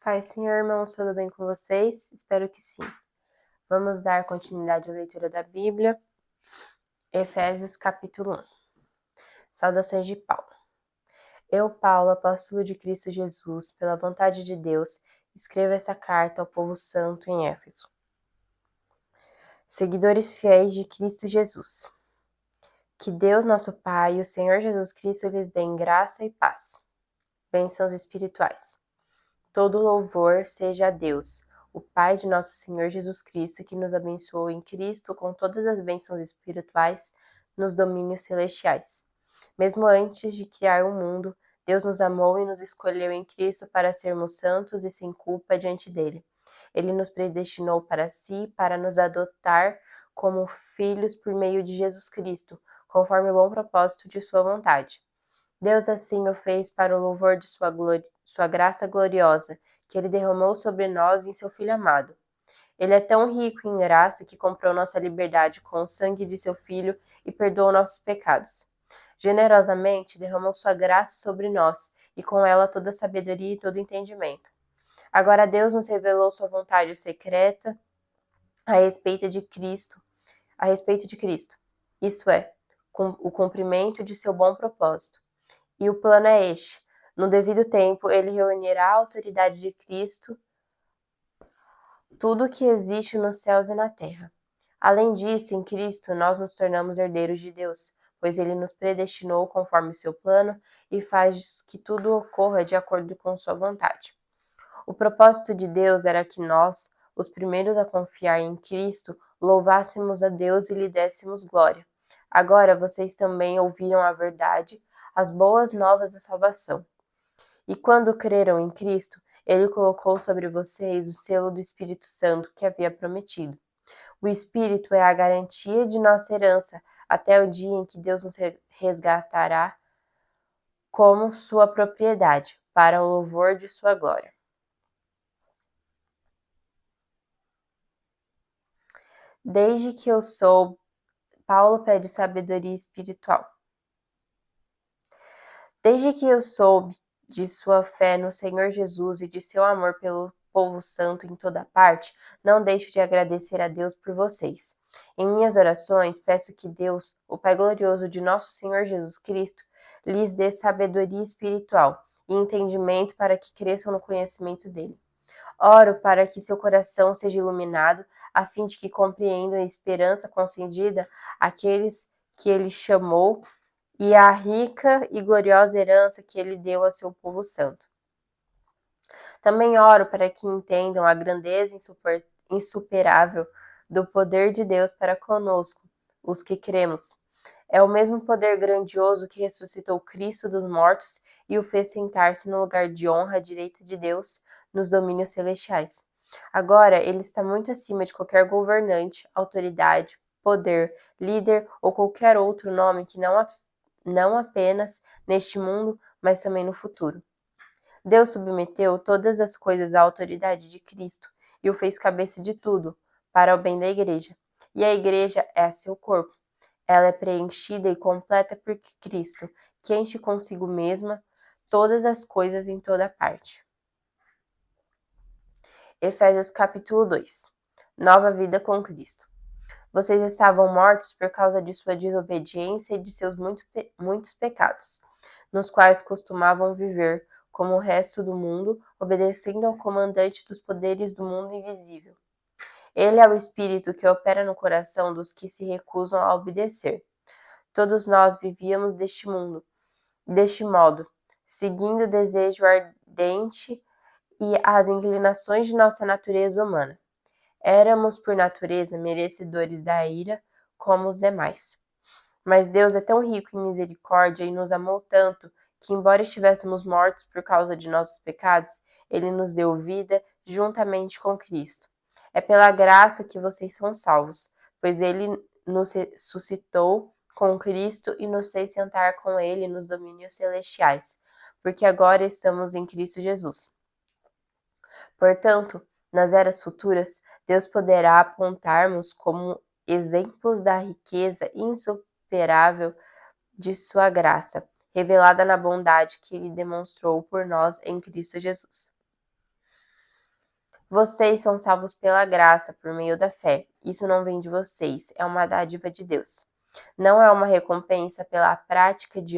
Pai, Senhor, irmãos, tudo bem com vocês? Espero que sim. Vamos dar continuidade à leitura da Bíblia. Efésios capítulo 1. Saudações de Paulo. Eu, Paulo, apóstolo de Cristo Jesus, pela vontade de Deus, escrevo essa carta ao povo santo em Éfeso. Seguidores fiéis de Cristo Jesus. Que Deus, nosso Pai, e o Senhor Jesus Cristo lhes deem graça e paz. Bênçãos espirituais. Todo louvor seja a Deus, o Pai de nosso Senhor Jesus Cristo, que nos abençoou em Cristo com todas as bênçãos espirituais nos domínios celestiais. Mesmo antes de criar o mundo, Deus nos amou e nos escolheu em Cristo para sermos santos e sem culpa diante dele. Ele nos predestinou para si, para nos adotar como filhos por meio de Jesus Cristo, conforme o bom propósito de sua vontade. Deus assim o fez para o louvor de sua graça gloriosa, que ele derramou sobre nós em seu Filho amado. Ele é tão rico em graça que comprou nossa liberdade com o sangue de seu Filho e perdoou nossos pecados. Generosamente derramou sua graça sobre nós, e com ela toda sabedoria e todo entendimento. Agora Deus nos revelou sua vontade secreta a respeito de Cristo, isto é, o cumprimento de seu bom propósito. E o plano é este: no devido tempo, ele reunirá a autoridade de Cristo, tudo o que existe nos céus e na terra. Além disso, em Cristo, nós nos tornamos herdeiros de Deus, pois ele nos predestinou conforme o seu plano e faz que tudo ocorra de acordo com sua vontade. O propósito de Deus era que nós, os primeiros a confiar em Cristo, louvássemos a Deus e lhe dessemos glória. Agora vocês também ouviram a verdade, as boas novas da salvação. E quando creram em Cristo, ele colocou sobre vocês o selo do Espírito Santo que havia prometido. O Espírito é a garantia de nossa herança até o dia em que Deus nos resgatará como sua propriedade, para o louvor de sua glória. Desde que eu sou, Paulo pede sabedoria espiritual. Desde que eu soube de sua fé no Senhor Jesus e de seu amor pelo povo santo em toda parte, não deixo de agradecer a Deus por vocês. Em minhas orações, peço que Deus, o Pai glorioso de nosso Senhor Jesus Cristo, lhes dê sabedoria espiritual e entendimento para que cresçam no conhecimento dele. Oro para que seu coração seja iluminado, a fim de que compreendam a esperança concedida àqueles que ele chamou e a rica e gloriosa herança que ele deu a seu povo santo. Também oro para que entendam a grandeza insuperável do poder de Deus para conosco, os que cremos. É o mesmo poder grandioso que ressuscitou Cristo dos mortos e o fez sentar-se no lugar de honra à direita de Deus nos domínios celestiais. Agora, ele está muito acima de qualquer governante, autoridade, poder, líder ou qualquer outro nome que não apenas neste mundo, mas também no futuro. Deus submeteu todas as coisas à autoridade de Cristo e o fez cabeça de tudo, para o bem da igreja. E a igreja é seu corpo. Ela é preenchida e completa por Cristo, que enche consigo mesma todas as coisas em toda parte. Efésios capítulo 2. Nova vida com Cristo. Vocês estavam mortos por causa de sua desobediência e de seus muitos pecados, nos quais costumavam viver, como o resto do mundo, obedecendo ao comandante dos poderes do mundo invisível. Ele é o Espírito que opera no coração dos que se recusam a obedecer. Todos nós vivíamos deste modo, seguindo o desejo ardente e as inclinações de nossa natureza humana. Éramos, por natureza, merecedores da ira, como os demais. Mas Deus é tão rico em misericórdia e nos amou tanto que, embora estivéssemos mortos por causa de nossos pecados, ele nos deu vida juntamente com Cristo. É pela graça que vocês são salvos, pois ele nos ressuscitou com Cristo e nos fez sentar com ele nos domínios celestiais, porque agora estamos em Cristo Jesus. Portanto, nas eras futuras, Deus poderá apontar-nos como exemplos da riqueza insuperável de sua graça, revelada na bondade que ele demonstrou por nós em Cristo Jesus. Vocês são salvos pela graça, por meio da fé. Isso não vem de vocês, é uma dádiva de Deus. Não é uma recompensa pela prática de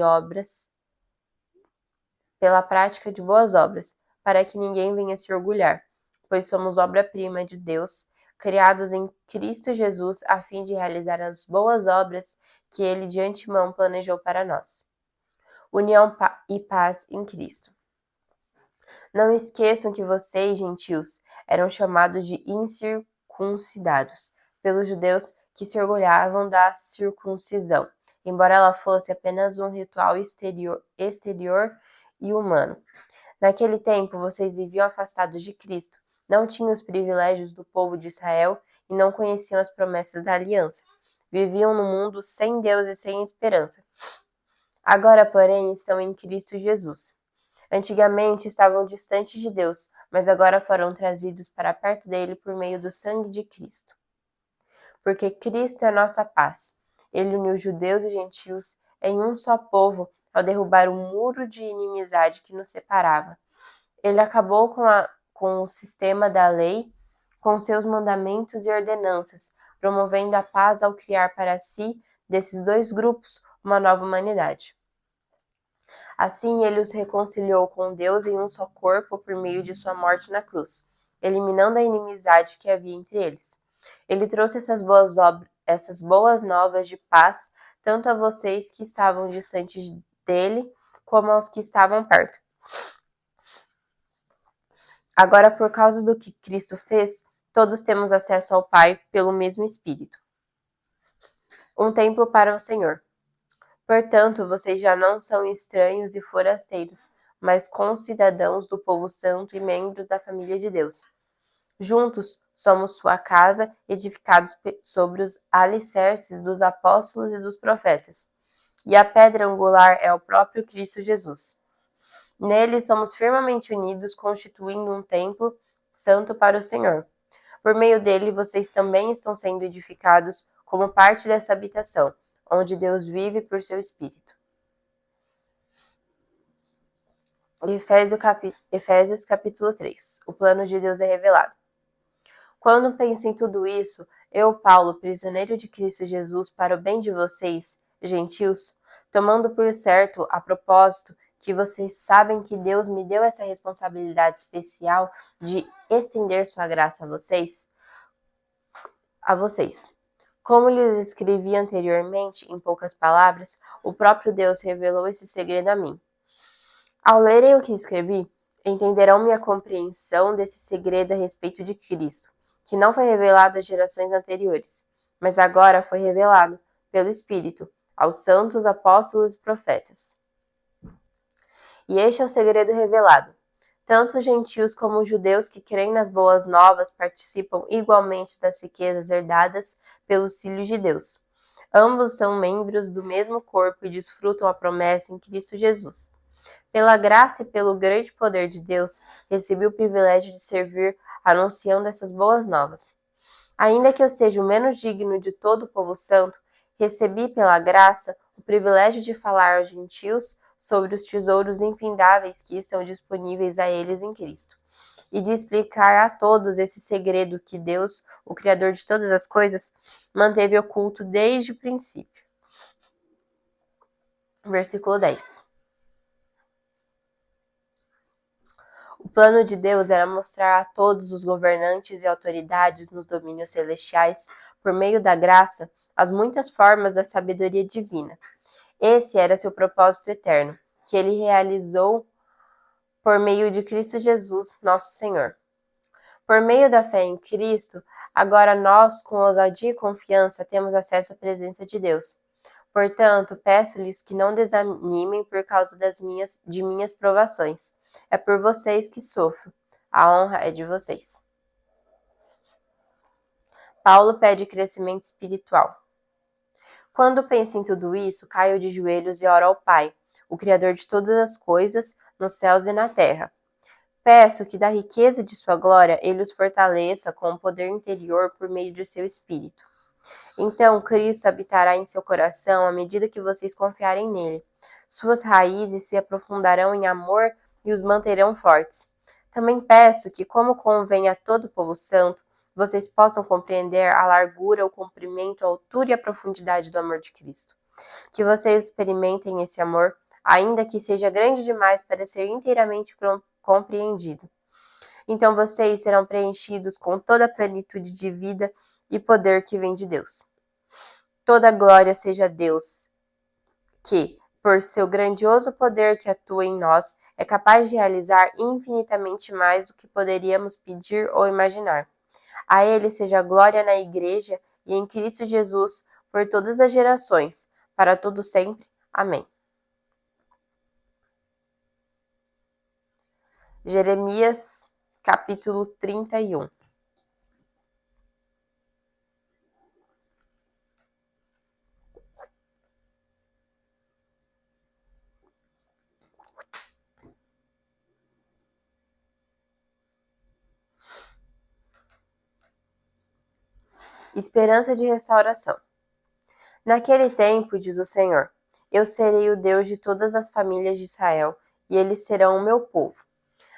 boas obras, para que ninguém venha se orgulhar, pois somos obra-prima de Deus, criados em Cristo Jesus a fim de realizar as boas obras que ele de antemão planejou para nós. União e paz em Cristo. Não esqueçam que vocês, gentios, eram chamados de incircuncidados pelos judeus que se orgulhavam da circuncisão, embora ela fosse apenas um ritual exterior e humano. Naquele tempo, vocês viviam afastados de Cristo, não tinham os privilégios do povo de Israel e não conheciam as promessas da aliança. Viviam no mundo sem Deus e sem esperança. Agora, porém, estão em Cristo Jesus. Antigamente estavam distantes de Deus, mas agora foram trazidos para perto dele por meio do sangue de Cristo. Porque Cristo é nossa paz. Ele uniu judeus e gentios em um só povo ao derrubar o muro de inimizade que nos separava. Ele acabou com o sistema da lei, com seus mandamentos e ordenanças, promovendo a paz ao criar para si, desses dois grupos, uma nova humanidade. Assim, ele os reconciliou com Deus em um só corpo por meio de sua morte na cruz, eliminando a inimizade que havia entre eles. Ele trouxe essas boas novas de paz tanto a vocês que estavam distantes dele, como aos que estavam perto. Agora, por causa do que Cristo fez, todos temos acesso ao Pai pelo mesmo Espírito. Um templo para o Senhor. Portanto, vocês já não são estranhos e forasteiros, mas concidadãos do povo santo e membros da família de Deus. Juntos somos sua casa, edificados sobre os alicerces dos apóstolos e dos profetas. E a pedra angular é o próprio Cristo Jesus. Nele somos firmemente unidos, constituindo um templo santo para o Senhor. Por meio dele, vocês também estão sendo edificados como parte dessa habitação, onde Deus vive por seu Espírito. Efésios capítulo 3. O plano de Deus é revelado. Quando penso em tudo isso, eu, Paulo, prisioneiro de Cristo Jesus, para o bem de vocês, gentios, tomando por certo, a propósito, que vocês sabem que Deus me deu essa responsabilidade especial de estender sua graça a vocês. Como lhes escrevi anteriormente, em poucas palavras, o próprio Deus revelou esse segredo a mim. Ao lerem o que escrevi, entenderão minha compreensão desse segredo a respeito de Cristo, que não foi revelado às gerações anteriores, mas agora foi revelado, pelo Espírito, aos santos apóstolos e profetas. E este é o segredo revelado. Tanto os gentios como os judeus que creem nas boas novas participam igualmente das riquezas herdadas pelos filhos de Deus. Ambos são membros do mesmo corpo e desfrutam a promessa em Cristo Jesus. Pela graça e pelo grande poder de Deus, recebi o privilégio de servir anunciando essas boas novas. Ainda que eu seja o menos digno de todo o povo santo, recebi pela graça o privilégio de falar aos gentios sobre os tesouros infindáveis que estão disponíveis a eles em Cristo, e de explicar a todos esse segredo que Deus, o Criador de todas as coisas, manteve oculto desde o princípio. Versículo 10. O plano de Deus era mostrar a todos os governantes e autoridades nos domínios celestiais, por meio da graça, as muitas formas da sabedoria divina. Esse era seu propósito eterno, que ele realizou por meio de Cristo Jesus, nosso Senhor. Por meio da fé em Cristo, agora nós, com ousadia e confiança, temos acesso à presença de Deus. Portanto, peço-lhes que não desanimem por causa de minhas provações. É por vocês que sofro. A honra é de vocês. Paulo pede crescimento espiritual. Quando penso em tudo isso, caio de joelhos e oro ao Pai, o Criador de todas as coisas, nos céus e na terra. Peço que da riqueza de sua glória ele os fortaleça com o poder interior por meio de seu Espírito. Então Cristo habitará em seu coração à medida que vocês confiarem nele. Suas raízes se aprofundarão em amor e os manterão fortes. Também peço que, como convém a todo o povo santo, vocês possam compreender a largura, o comprimento, a altura e a profundidade do amor de Cristo. Que vocês experimentem esse amor, ainda que seja grande demais para ser inteiramente compreendido. Então vocês serão preenchidos com toda a plenitude de vida e poder que vem de Deus. Toda glória seja a Deus, que, por seu grandioso poder que atua em nós, é capaz de realizar infinitamente mais do que poderíamos pedir ou imaginar. A Ele seja a glória na Igreja e em Cristo Jesus por todas as gerações, para todo sempre. Amém. Jeremias, capítulo 31. Esperança de restauração. Naquele tempo, diz o Senhor, eu serei o Deus de todas as famílias de Israel, e eles serão o meu povo.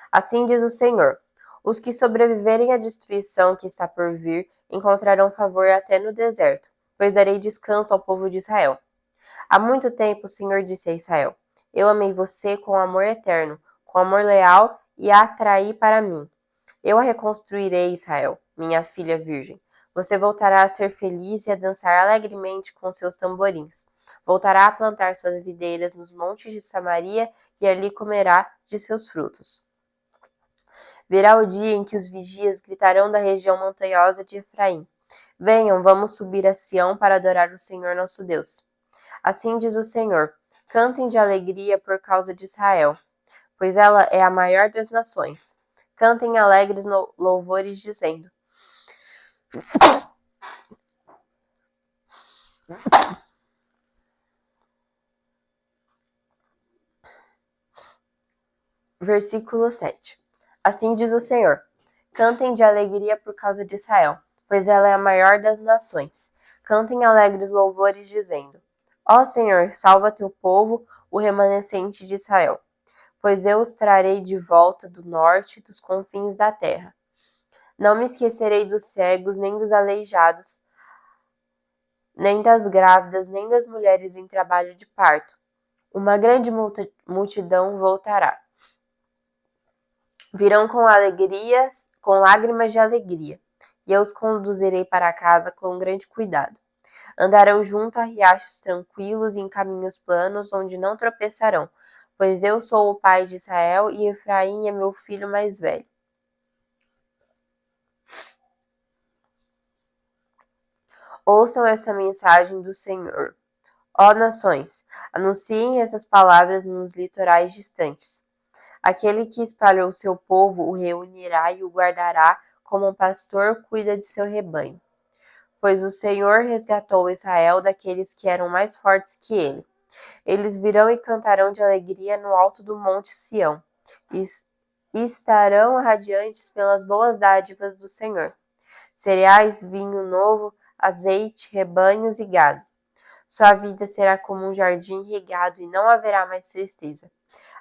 Assim diz o Senhor, os que sobreviverem à destruição que está por vir encontrarão favor até no deserto, pois darei descanso ao povo de Israel. Há muito tempo o Senhor disse a Israel, eu amei você com amor eterno, com amor leal e a atraí para mim. Eu a reconstruirei, Israel, minha filha virgem. Você voltará a ser feliz e a dançar alegremente com seus tamborins. Voltará a plantar suas videiras nos montes de Samaria e ali comerá de seus frutos. Virá o dia em que os vigias gritarão da região montanhosa de Efraim. Venham, vamos subir a Sião para adorar o Senhor nosso Deus. Assim diz o Senhor, cantem de alegria por causa de Israel, pois ela é a maior das nações. Cantem alegres louvores, dizendo: Versículo 7. Assim diz o Senhor: cantem de alegria por causa de Israel, pois ela é a maior das nações. Cantem alegres louvores, dizendo: Ó Senhor, salva teu povo, o remanescente de Israel, pois eu os trarei de volta do norte, dos confins da terra. Não me esquecerei dos cegos, nem dos aleijados, nem das grávidas, nem das mulheres em trabalho de parto. Uma grande multidão voltará. Virão com alegrias, com lágrimas de alegria, e eu os conduzirei para casa com grande cuidado. Andarão junto a riachos tranquilos e em caminhos planos, onde não tropeçarão, pois eu sou o pai de Israel e Efraim é meu filho mais velho. Ouçam essa mensagem do Senhor. Ó nações, anunciem essas palavras nos litorais distantes. Aquele que espalhou seu povo o reunirá e o guardará como um pastor cuida de seu rebanho. Pois o Senhor resgatou Israel daqueles que eram mais fortes que ele. Eles virão e cantarão de alegria no alto do monte Sião, e estarão radiantes pelas boas dádivas do Senhor. Cereais, vinho novo, azeite, rebanhos e gado. Sua vida será como um jardim regado e não haverá mais tristeza.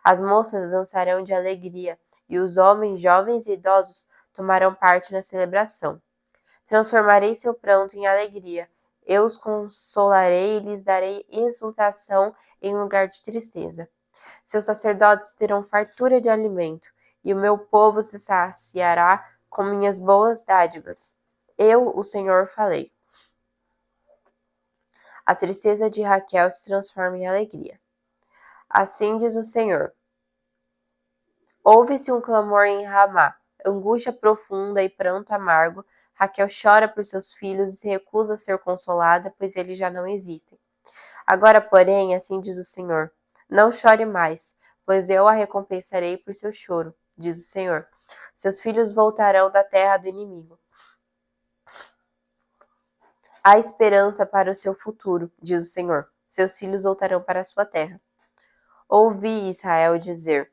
As moças dançarão de alegria, e os homens, jovens e idosos tomarão parte na celebração. Transformarei seu pranto em alegria. Eu os consolarei e lhes darei exultação em lugar de tristeza. Seus sacerdotes terão fartura de alimento, e o meu povo se saciará com minhas boas dádivas. Eu, o Senhor, falei. A tristeza de Raquel se transforma em alegria. Assim diz o Senhor. Ouve-se um clamor em Ramá, angústia profunda e pranto amargo. Raquel chora por seus filhos e se recusa a ser consolada, pois eles já não existem. Agora, porém, assim diz o Senhor, não chore mais, pois eu a recompensarei por seu choro, diz o Senhor. Seus filhos voltarão da terra do inimigo. Há esperança para o seu futuro, diz o Senhor. Seus filhos voltarão para a sua terra. Ouvi Israel dizer,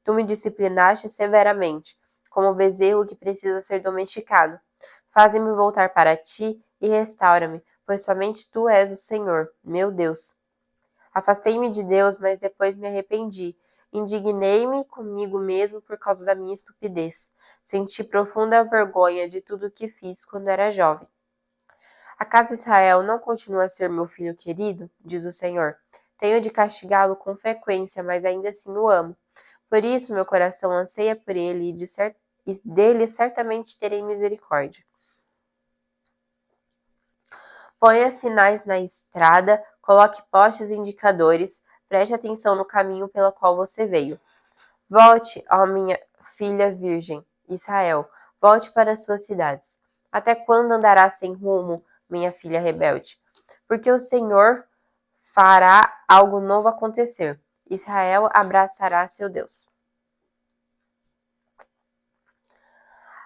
tu me disciplinaste severamente, como bezerro que precisa ser domesticado. Faze-me voltar para ti e restaura-me, pois somente tu és o Senhor, meu Deus. Afastei-me de Deus, mas depois me arrependi. Indignei-me comigo mesmo por causa da minha estupidez. Senti profunda vergonha de tudo o que fiz quando era jovem. Acaso Israel não continua a ser meu filho querido? Diz o Senhor. Tenho de castigá-lo com frequência, mas ainda assim o amo. Por isso meu coração anseia por ele e dele certamente terei misericórdia. Ponha sinais na estrada, coloque postes e indicadores, preste atenção no caminho pelo qual você veio. Volte, ó minha filha virgem, Israel, volte para as suas cidades. Até quando andará sem rumo, minha filha rebelde? Porque o Senhor fará algo novo acontecer. Israel abraçará seu Deus.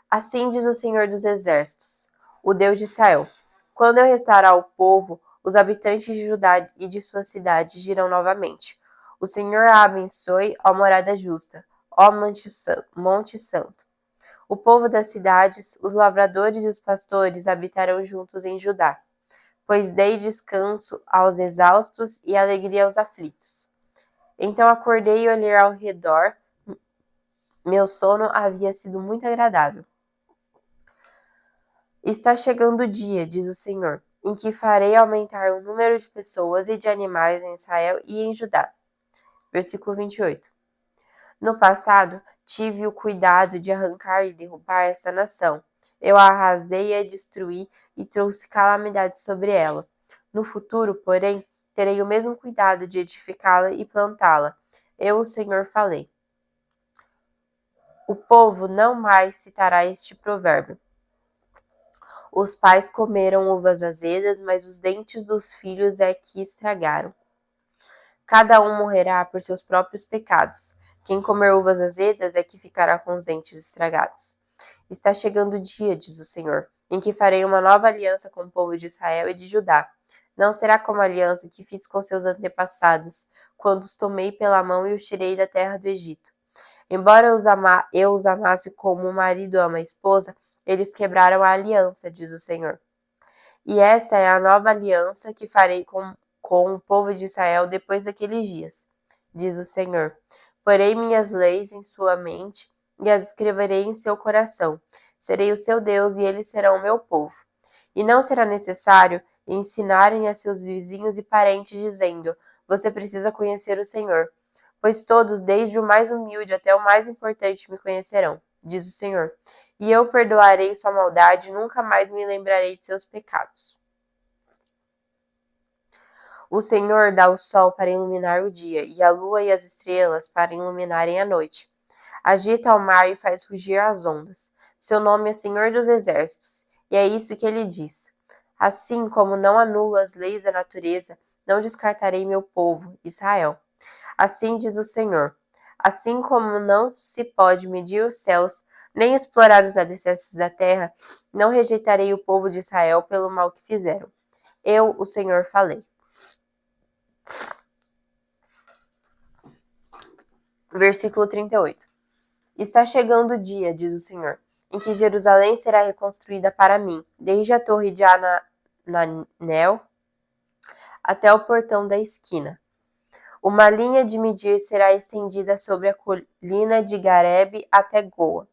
Assim diz o Senhor dos Exércitos, o Deus de Israel. Quando eu restaurar o povo, os habitantes de Judá e de suas cidades dirão novamente: O Senhor a abençoe, ó morada justa, ó Monte Santo. O povo das cidades, os lavradores e os pastores habitarão juntos em Judá, pois dei descanso aos exaustos e alegria aos aflitos. Então acordei e olhei ao redor. Meu sono havia sido muito agradável. Está chegando o dia, diz o Senhor, em que farei aumentar o número de pessoas e de animais em Israel e em Judá. Versículo 28. No passado, tive o cuidado de arrancar e derrubar esta nação. Eu a arrasei e a destruí e trouxe calamidade sobre ela. No futuro, porém, terei o mesmo cuidado de edificá-la e plantá-la. Eu, o Senhor, falei. O povo não mais citará este provérbio. Os pais comeram uvas azedas, mas os dentes dos filhos é que estragaram. Cada um morrerá por seus próprios pecados. Quem comer uvas azedas é que ficará com os dentes estragados. Está chegando o dia, diz o Senhor, em que farei uma nova aliança com o povo de Israel e de Judá. Não será como a aliança que fiz com seus antepassados, quando os tomei pela mão e os tirei da terra do Egito. Embora eu os amasse como o marido ama a esposa, eles quebraram a aliança, diz o Senhor. E essa é a nova aliança que farei com o povo de Israel depois daqueles dias, diz o Senhor. Porei minhas leis em sua mente e as escreverei em seu coração. Serei o seu Deus e eles serão o meu povo. E não será necessário ensinarem a seus vizinhos e parentes, dizendo: Você precisa conhecer o Senhor. Pois todos, desde o mais humilde até o mais importante, me conhecerão, diz o Senhor. E eu perdoarei sua maldade e nunca mais me lembrarei de seus pecados. O Senhor dá o sol para iluminar o dia, e a lua e as estrelas para iluminarem a noite. Agita o mar e faz rugir as ondas. Seu nome é Senhor dos Exércitos, e é isso que ele diz. Assim como não anulo as leis da natureza, não descartarei meu povo, Israel. Assim diz o Senhor. Assim como não se pode medir os céus, nem explorar os alicerces da terra, não rejeitarei o povo de Israel pelo mal que fizeram. Eu, o Senhor, falei. Versículo 38. Está chegando o dia, diz o Senhor, em que Jerusalém será reconstruída para mim, desde a torre de Ananel até o portão da esquina. Uma linha de medir será estendida sobre a colina de Garebe até Goa.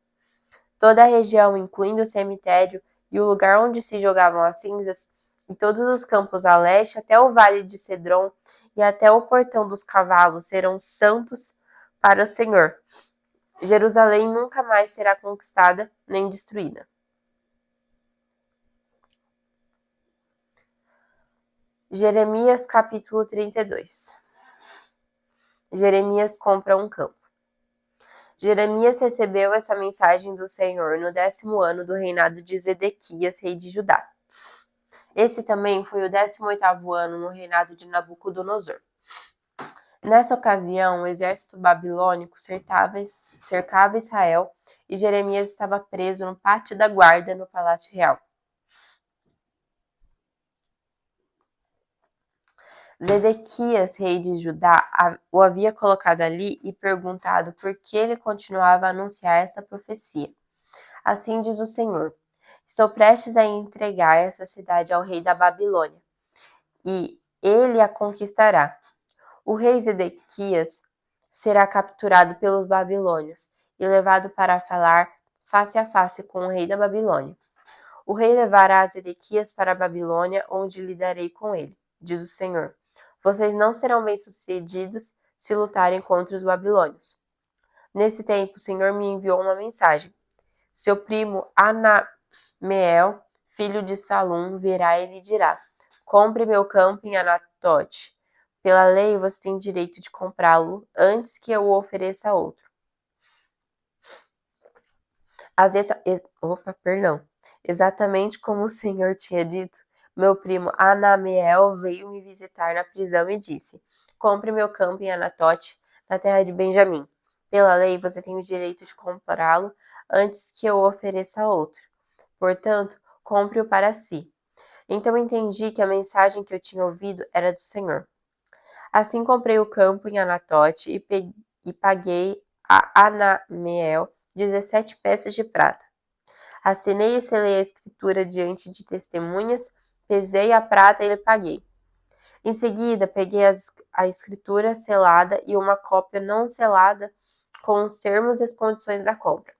Toda a região, incluindo o cemitério e o lugar onde se jogavam as cinzas, e todos os campos a leste até o vale de Cedron e até o portão dos cavalos serão santos para o Senhor. Jerusalém nunca mais será conquistada nem destruída. Jeremias capítulo 32. Jeremias compra um campo. Jeremias recebeu essa mensagem do Senhor no 10º ano do reinado de Zedequias, rei de Judá. Esse também foi o 18º ano no reinado de Nabucodonosor. Nessa ocasião, o exército babilônico cercava Israel e Jeremias estava preso no pátio da guarda no palácio real. Zedequias, rei de Judá, o havia colocado ali e perguntado por que ele continuava a anunciar essa profecia. Assim diz o Senhor: Estou prestes a entregar essa cidade ao rei da Babilônia, e ele a conquistará. O rei Zedequias será capturado pelos babilônios e levado para falar face a face com o rei da Babilônia. O rei levará Zedequias para a Babilônia, onde lidarei com ele, diz o Senhor. Vocês não serão bem-sucedidos se lutarem contra os babilônios. Nesse tempo, o Senhor me enviou uma mensagem. Seu primo Anameel, filho de Salum, virá e lhe dirá: compre meu campo em Anatote. Pela lei, você tem direito de comprá-lo antes que eu o ofereça a outro. Exatamente como o Senhor tinha dito, meu primo Anameel veio me visitar na prisão e disse: compre meu campo em Anatote, na terra de Benjamim. Pela lei, você tem o direito de comprá-lo antes que eu o ofereça a outro. Portanto, compre-o para si. Então entendi que a mensagem que eu tinha ouvido era do Senhor. Assim comprei o campo em Anatote e paguei a Anameel 17 peças de prata. Assinei e selei a escritura diante de testemunhas, pesei a prata e lhe paguei. Em seguida, peguei a escritura selada e uma cópia não selada com os termos e as condições da compra.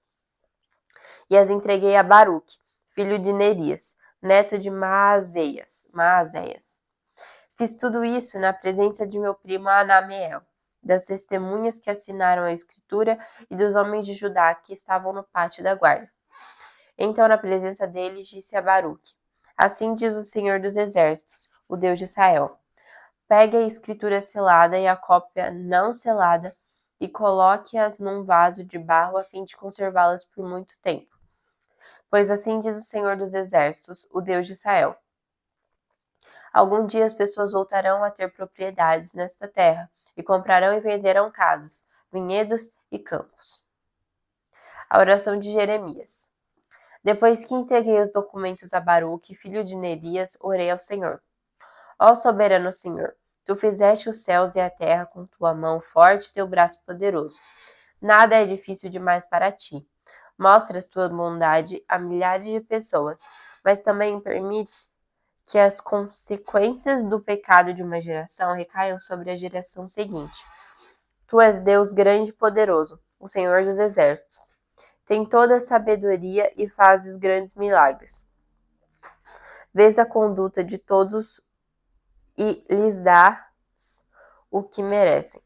E as entreguei a Baruque, filho de Nerias, neto de Maazéias. Fiz tudo isso na presença de meu primo Anameel, das testemunhas que assinaram a escritura e dos homens de Judá que estavam no pátio da guarda. Então, na presença deles, disse a Baruque: assim diz o Senhor dos Exércitos, o Deus de Israel. Pegue a escritura selada e a cópia não selada e coloque-as num vaso de barro a fim de conservá-las por muito tempo. Pois assim diz o Senhor dos Exércitos, o Deus de Israel. Algum dia as pessoas voltarão a ter propriedades nesta terra e comprarão e venderão casas, vinhedos e campos. A oração de Jeremias. Depois que entreguei os documentos a Baruque, filho de Nerias, orei ao Senhor. Ó soberano Senhor, tu fizeste os céus e a terra com tua mão forte e teu braço poderoso. Nada é difícil demais para ti. Mostras tua bondade a milhares de pessoas, mas também permites que as consequências do pecado de uma geração recaiam sobre a geração seguinte. Tu és Deus grande e poderoso, o Senhor dos exércitos. Tem toda a sabedoria e fazes grandes milagres. Vês a conduta de todos e lhes dás o que merecem.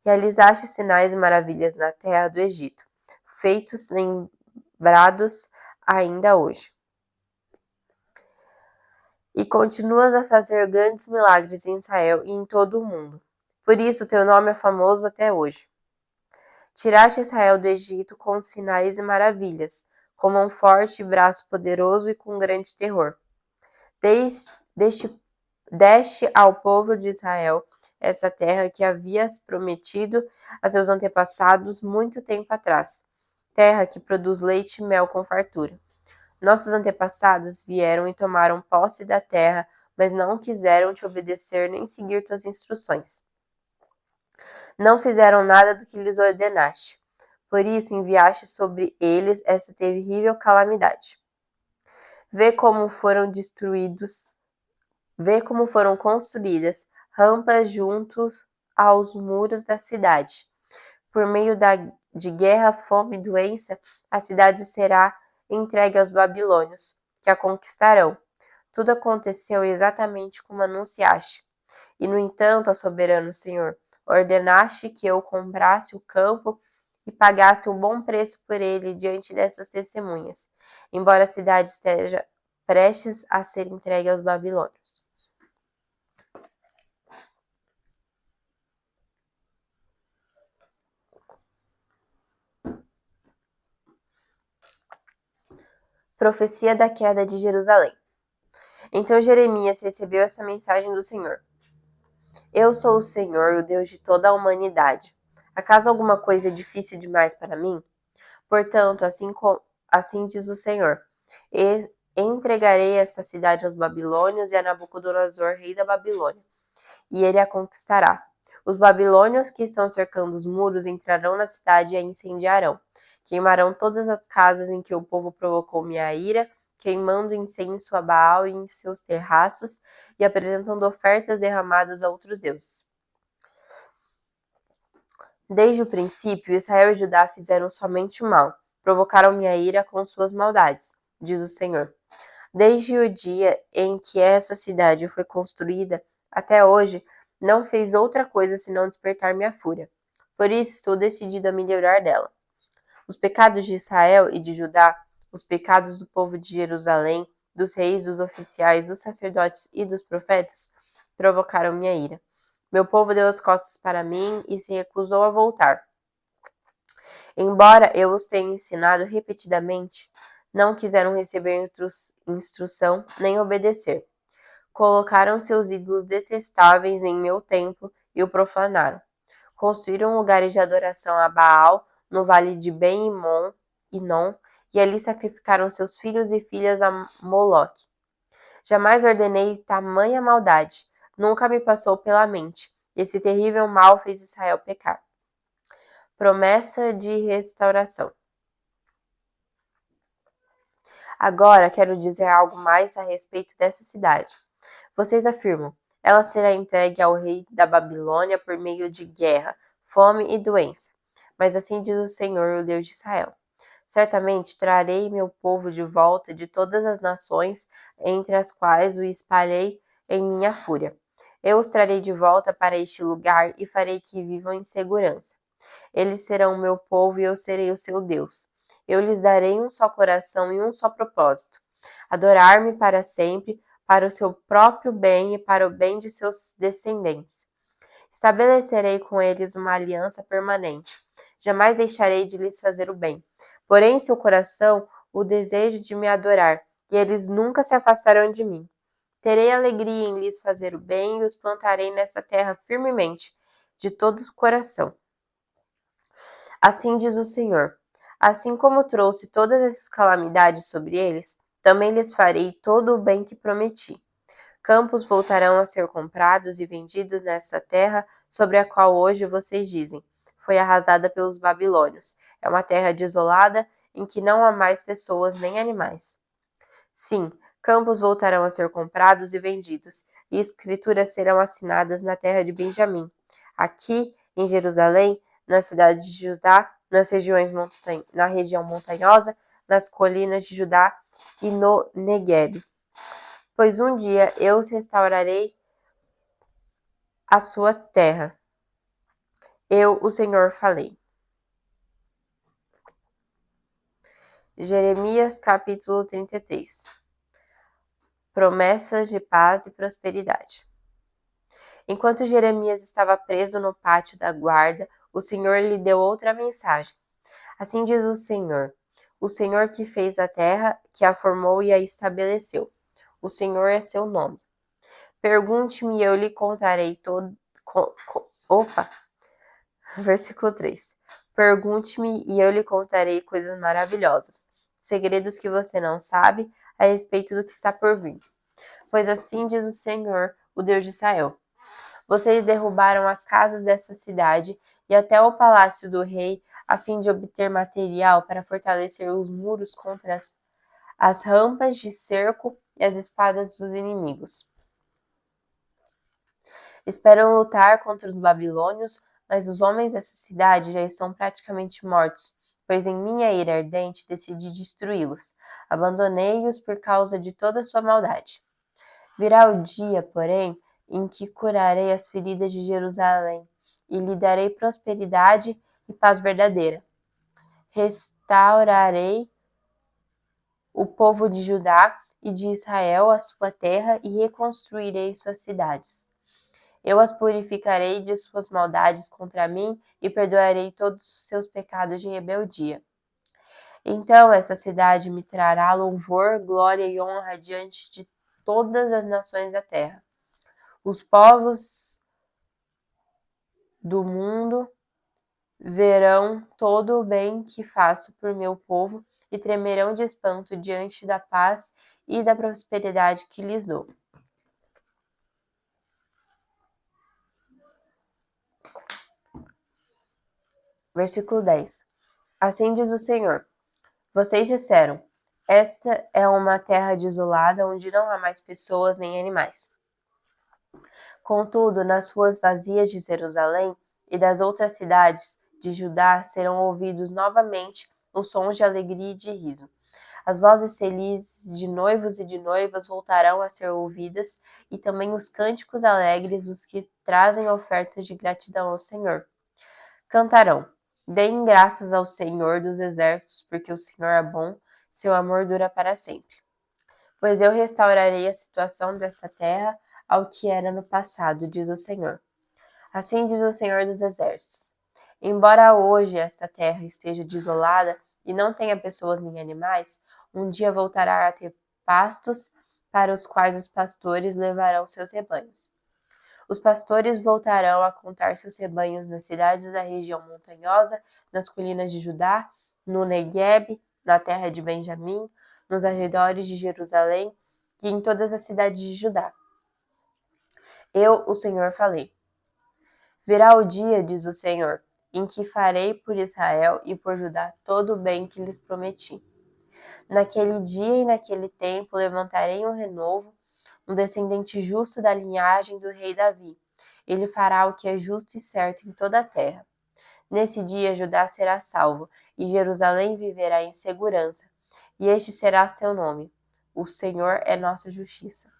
Realizaste sinais e maravilhas na terra do Egito, feitos lembrados ainda hoje. E continuas a fazer grandes milagres em Israel e em todo o mundo. Por isso teu nome é famoso até hoje. Tiraste Israel do Egito com sinais e maravilhas, com mão forte, braço poderoso e com grande terror. Deste ao povo de Israel essa terra que havias prometido a seus antepassados muito tempo atrás, terra que produz leite e mel com fartura. Nossos antepassados vieram e tomaram posse da terra, mas não quiseram te obedecer nem seguir tuas instruções. Não fizeram nada do que lhes ordenaste. Por isso enviaste sobre eles essa terrível calamidade. Vê como foram construídas rampas juntos aos muros da cidade. Por meio de guerra, fome e doença, a cidade será entregue aos babilônios, que a conquistarão. Tudo aconteceu exatamente como anunciaste. E, no entanto, ó soberano Senhor, ordenaste que eu comprasse o campo e pagasse um bom preço por ele diante dessas testemunhas, embora a cidade esteja prestes a ser entregue aos babilônios. Profecia da queda de Jerusalém. Então Jeremias recebeu essa mensagem do Senhor. Eu sou o Senhor, o Deus de toda a humanidade. Acaso alguma coisa é difícil demais para mim? Portanto, assim diz o Senhor, entregarei essa cidade aos babilônios e a Nabucodonosor, rei da Babilônia, e ele a conquistará. Os babilônios que estão cercando os muros entrarão na cidade e a incendiarão. Queimarão todas as casas em que o povo provocou minha ira, queimando incenso a Baal em seus terraços e apresentando ofertas derramadas a outros deuses. Desde o princípio, Israel e Judá fizeram somente o mal, provocaram minha ira com suas maldades, diz o Senhor. Desde o dia em que essa cidade foi construída até hoje, não fez outra coisa senão despertar minha fúria. Por isso estou decidido a me livrar dela. Os pecados de Israel e de Judá, os pecados do povo de Jerusalém, dos reis, dos oficiais, dos sacerdotes e dos profetas, provocaram minha ira. Meu povo deu as costas para mim e se recusou a voltar. Embora eu os tenha ensinado repetidamente, não quiseram receber instrução nem obedecer. Colocaram seus ídolos detestáveis em meu templo e o profanaram. Construíram lugares de adoração a Baal no vale de Ben-Inon, e ali sacrificaram seus filhos e filhas a Moloque. Jamais ordenei tamanha maldade, nunca me passou pela mente. Esse terrível mal fez Israel pecar. Promessa de restauração. Agora quero dizer algo mais a respeito dessa cidade. Vocês afirmam, ela será entregue ao rei da Babilônia por meio de guerra, fome e doença. Mas assim diz o Senhor, o Deus de Israel. Certamente trarei meu povo de volta de todas as nações entre as quais o espalhei em minha fúria. Eu os trarei de volta para este lugar e farei que vivam em segurança. Eles serão o meu povo e eu serei o seu Deus. Eu lhes darei um só coração e um só propósito: adorar-me para sempre, para o seu próprio bem e para o bem de seus descendentes. Estabelecerei com eles uma aliança permanente. Jamais deixarei de lhes fazer o bem. Porém, em seu coração, o desejo de me adorar, e eles nunca se afastarão de mim. Terei alegria em lhes fazer o bem e os plantarei nessa terra firmemente, de todo o coração. Assim diz o Senhor: assim como trouxe todas essas calamidades sobre eles, também lhes farei todo o bem que prometi. Campos voltarão a ser comprados e vendidos nessa terra sobre a qual hoje vocês dizem: foi arrasada pelos babilônios. É uma terra desolada em que não há mais pessoas nem animais. Sim, campos voltarão a ser comprados e vendidos, e escrituras serão assinadas na terra de Benjamim. Aqui, em Jerusalém, na cidade de Judá, na região montanhosa, nas colinas de Judá e no Neguebe. Pois um dia eu os restaurarei a sua terra. Eu, o Senhor, falei. Jeremias capítulo 33. Promessas de paz e prosperidade. Enquanto Jeremias estava preso no pátio da guarda, o Senhor lhe deu outra mensagem. Assim diz o Senhor que fez a terra, que a formou e a estabeleceu. O Senhor é seu nome. Pergunte-me e eu lhe contarei todo. Versículo 3. Pergunte-me e eu lhe contarei coisas maravilhosas, segredos que você não sabe a respeito do que está por vir. Pois assim diz o Senhor, o Deus de Israel. Vocês derrubaram as casas dessa cidade e até o palácio do rei, a fim de obter material para fortalecer os muros contra as rampas de cerco e as espadas dos inimigos. Esperam lutar contra os babilônios, mas os homens dessa cidade já estão praticamente mortos, pois em minha ira ardente decidi destruí-los. Abandonei-os por causa de toda a sua maldade. Virá o dia, porém, em que curarei as feridas de Jerusalém e lhe darei prosperidade e paz verdadeira. Restaurarei o povo de Judá e de Israel a sua terra e reconstruirei suas cidades. Eu as purificarei de suas maldades contra mim e perdoarei todos os seus pecados de rebeldia. Então essa cidade me trará louvor, glória e honra diante de todas as nações da terra. Os povos do mundo verão todo o bem que faço por meu povo e tremerão de espanto diante da paz e da prosperidade que lhes dou. Versículo 10. Assim diz o Senhor: vocês disseram: esta é uma terra desolada onde não há mais pessoas nem animais. Contudo, nas ruas vazias de Jerusalém e das outras cidades de Judá serão ouvidos novamente os sons de alegria e de riso. As vozes felizes de noivos e de noivas voltarão a ser ouvidas, e também os cânticos alegres dos que trazem ofertas de gratidão ao Senhor. Cantarão: deem graças ao Senhor dos exércitos, porque o Senhor é bom, seu amor dura para sempre. Pois eu restaurarei a situação dessa terra ao que era no passado, diz o Senhor. Assim diz o Senhor dos exércitos. Embora hoje esta terra esteja desolada e não tenha pessoas nem animais, um dia voltará a ter pastos para os quais os pastores levarão seus rebanhos. Os pastores voltarão a contar seus rebanhos nas cidades da região montanhosa, nas colinas de Judá, no Negueb, na terra de Benjamim, nos arredores de Jerusalém e em todas as cidades de Judá. Eu, o Senhor, falei. Virá o dia, diz o Senhor, em que farei por Israel e por Judá todo o bem que lhes prometi. Naquele dia e naquele tempo levantarei um renovo, um descendente justo da linhagem do rei Davi. Ele fará o que é justo e certo em toda a terra. Nesse dia Judá será salvo, e Jerusalém viverá em segurança. E este será seu nome: o Senhor é nossa justiça.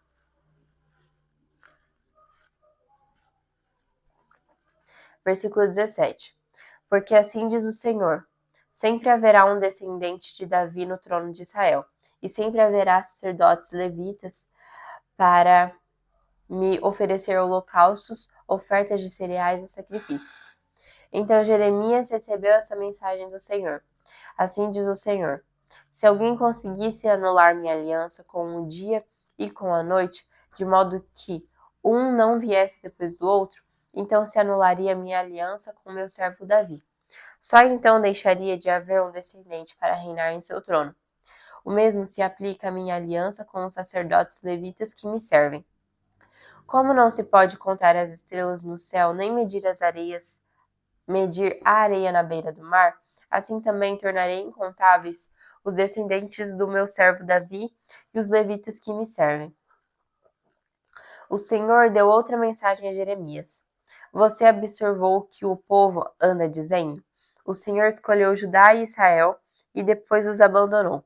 Versículo 17. Porque assim diz o Senhor: sempre haverá um descendente de Davi no trono de Israel, e sempre haverá sacerdotes levitas para me oferecer holocaustos, ofertas de cereais e sacrifícios. Então Jeremias recebeu essa mensagem do Senhor. Assim diz o Senhor: se alguém conseguisse anular minha aliança com o dia e com a noite, de modo que um não viesse depois do outro, então se anularia minha aliança com meu servo Davi. Só então deixaria de haver um descendente para reinar em seu trono. O mesmo se aplica à minha aliança com os sacerdotes levitas que me servem. Como não se pode contar as estrelas no céu, nem medir a areia na beira do mar, assim também tornarei incontáveis os descendentes do meu servo Davi e os levitas que me servem. O Senhor deu outra mensagem a Jeremias. Você observou o que o povo anda dizendo? O Senhor escolheu Judá e Israel e depois os abandonou.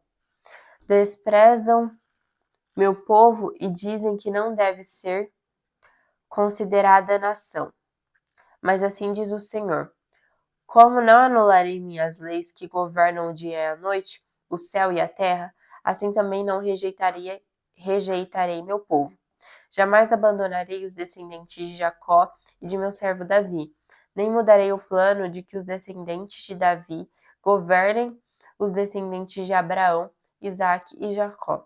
Desprezam meu povo e dizem que não deve ser considerada nação. Mas assim diz o Senhor: como não anularei minhas leis que governam o dia e a noite, o céu e a terra, assim também não rejeitarei meu povo. Jamais abandonarei os descendentes de Jacó e de meu servo Davi, nem mudarei o plano de que os descendentes de Davi governem os descendentes de Abraão, Isaque e Jacó.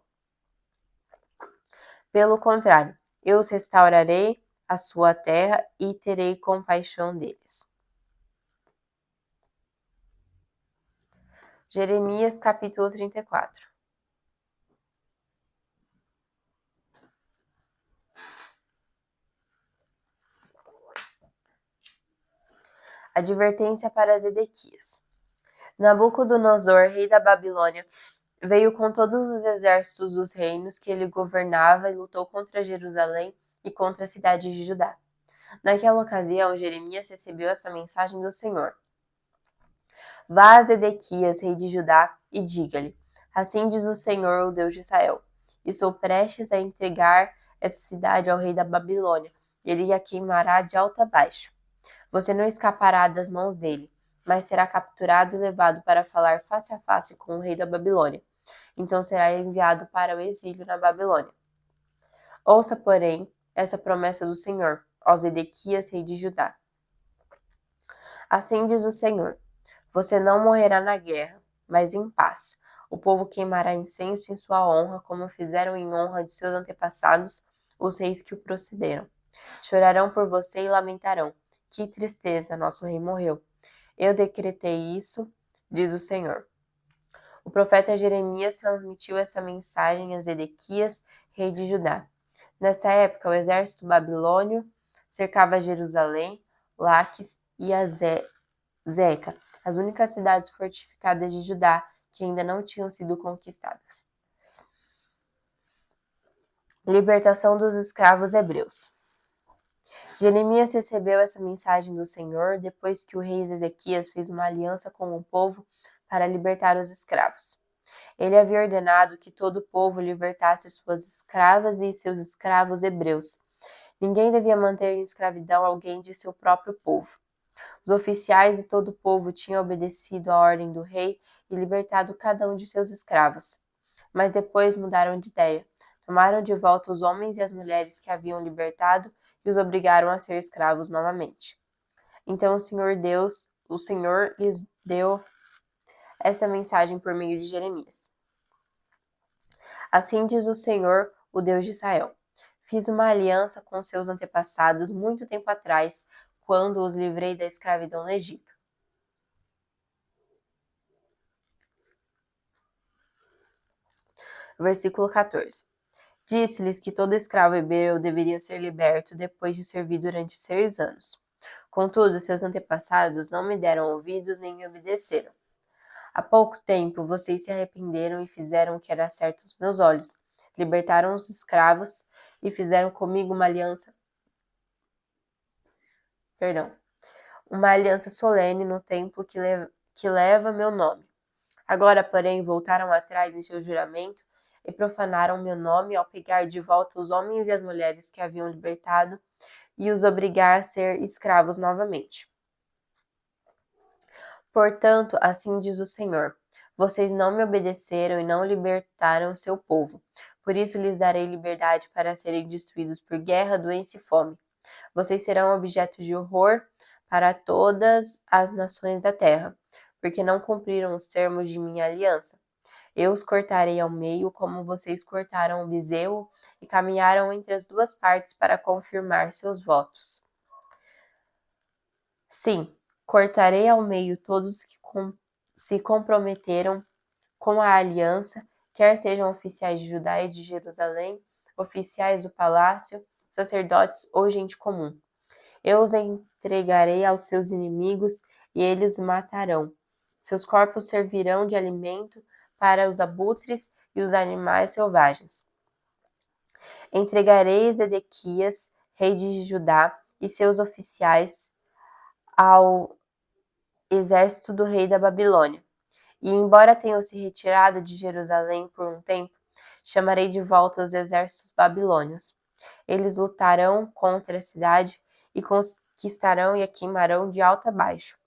Pelo contrário, eu os restaurarei a sua terra e terei compaixão deles. Jeremias capítulo 34. Advertência para Zedequias. Nabucodonosor, rei da Babilônia, veio com todos os exércitos dos reinos que ele governava e lutou contra Jerusalém e contra a cidade de Judá. Naquela ocasião, Jeremias recebeu essa mensagem do Senhor. Vá a Zedequias, rei de Judá, e diga-lhe: assim diz o Senhor, o Deus de Israel: estou prestes a entregar essa cidade ao rei da Babilônia, e ele a queimará de alto a baixo. Você não escapará das mãos dele, mas será capturado e levado para falar face a face com o rei da Babilônia. Então será enviado para o exílio na Babilônia. Ouça, porém, essa promessa do Senhor, ó Zedequias, rei de Judá. Assim diz o Senhor: você não morrerá na guerra, mas em paz. O povo queimará incenso em sua honra, como fizeram em honra de seus antepassados, os reis que o procederam. Chorarão por você e lamentarão: que tristeza, nosso rei morreu. Eu decretei isso, diz o Senhor. O profeta Jeremias transmitiu essa mensagem a Zedequias, rei de Judá. Nessa época, o exército babilônio cercava Jerusalém, Laques e Zeca, as únicas cidades fortificadas de Judá que ainda não tinham sido conquistadas. Libertação dos escravos hebreus. Jeremias recebeu essa mensagem do Senhor depois que o rei Ezequias fez uma aliança com o povo para libertar os escravos. Ele havia ordenado que todo o povo libertasse suas escravas e seus escravos hebreus. Ninguém devia manter em escravidão alguém de seu próprio povo. Os oficiais e todo o povo tinham obedecido à ordem do rei e libertado cada um de seus escravos. Mas depois mudaram de ideia. Tomaram de volta os homens e as mulheres que haviam libertado e os obrigaram a ser escravos novamente. Então o Senhor lhes deu essa mensagem por meio de Jeremias. Assim diz o Senhor, o Deus de Israel: fiz uma aliança com seus antepassados muito tempo atrás, quando os livrei da escravidão no Egito. Versículo 14. Disse-lhes que todo escravo hebreu deveria ser liberto depois de servir durante 6 anos. Contudo, seus antepassados não me deram ouvidos nem me obedeceram. Há pouco tempo vocês se arrependeram e fizeram o que era certo aos meus olhos. Libertaram os escravos e fizeram comigo uma aliança solene no templo que leva meu nome. Agora, porém, voltaram atrás em seu juramento e profanaram meu nome ao pegar de volta os homens e as mulheres que haviam libertado e os obrigar a ser escravos novamente. Portanto, assim diz o Senhor: vocês não me obedeceram e não libertaram seu povo. Por isso lhes darei liberdade para serem destruídos por guerra, doença e fome. Vocês serão objeto de horror para todas as nações da terra, porque não cumpriram os termos de minha aliança. Eu os cortarei ao meio, como vocês cortaram o bezerro e caminharam entre as duas partes para confirmar seus votos. Sim, cortarei ao meio todos que se comprometeram com a aliança, quer sejam oficiais de Judá e de Jerusalém, oficiais do palácio, sacerdotes ou gente comum. Eu os entregarei aos seus inimigos e eles os matarão. Seus corpos servirão de alimento para os abutres e os animais selvagens. Entregarei Ezequias, rei de Judá, e seus oficiais ao exército do rei da Babilônia. E embora tenham se retirado de Jerusalém por um tempo, chamarei de volta os exércitos babilônios. Eles lutarão contra a cidade e conquistarão e a queimarão de alto a baixo.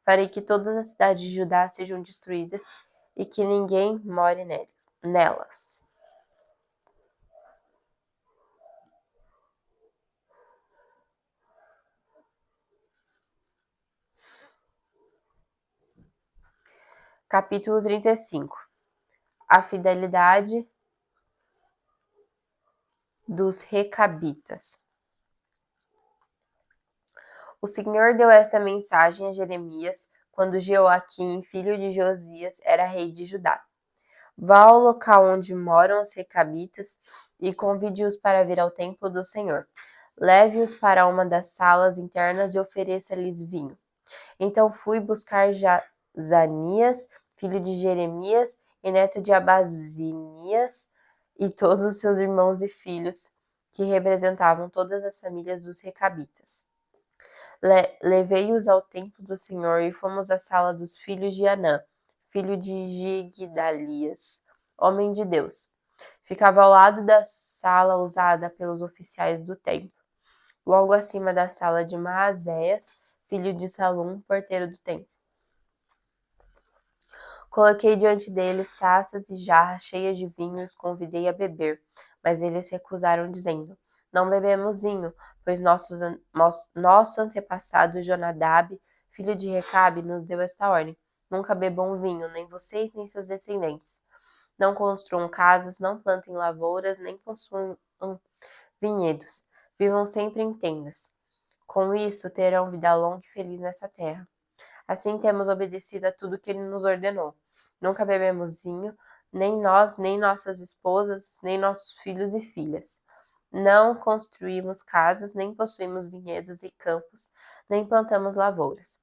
Farei que todas as cidades de Judá sejam destruídas e que ninguém more nelas. Capítulo 35. A fidelidade dos recabitas. O Senhor deu essa mensagem a Jeremias quando Jeoaquim, filho de Josias, era rei de Judá. Vá ao local onde moram os recabitas e convide-os para vir ao templo do Senhor. Leve-os para uma das salas internas e ofereça-lhes vinho. Então fui buscar Zanias, filho de Jeremias e neto de Abazinias, e todos os seus irmãos e filhos, que representavam todas as famílias dos recabitas. Levei-os ao templo do Senhor e fomos à sala dos filhos de Anã, filho de Gigdalias, homem de Deus. Ficava ao lado da sala usada pelos oficiais do templo, logo acima da sala de Maazéias, filho de Salum, porteiro do templo. Coloquei diante deles taças e jarras cheias de vinho e os convidei a beber, mas eles recusaram, dizendo: não bebemos vinho, pois nosso antepassado Jonadab, filho de Recabe, nos deu esta ordem: nunca bebam vinho, nem vocês nem seus descendentes. Não construam casas, não plantem lavouras, nem possuam vinhedos. Vivam sempre em tendas. Com isso, terão vida longa e feliz nessa terra. Assim temos obedecido a tudo que ele nos ordenou. Nunca bebemos vinho, nem nós, nem nossas esposas, nem nossos filhos e filhas. Não construímos casas, nem possuímos vinhedos e campos, nem plantamos lavouras.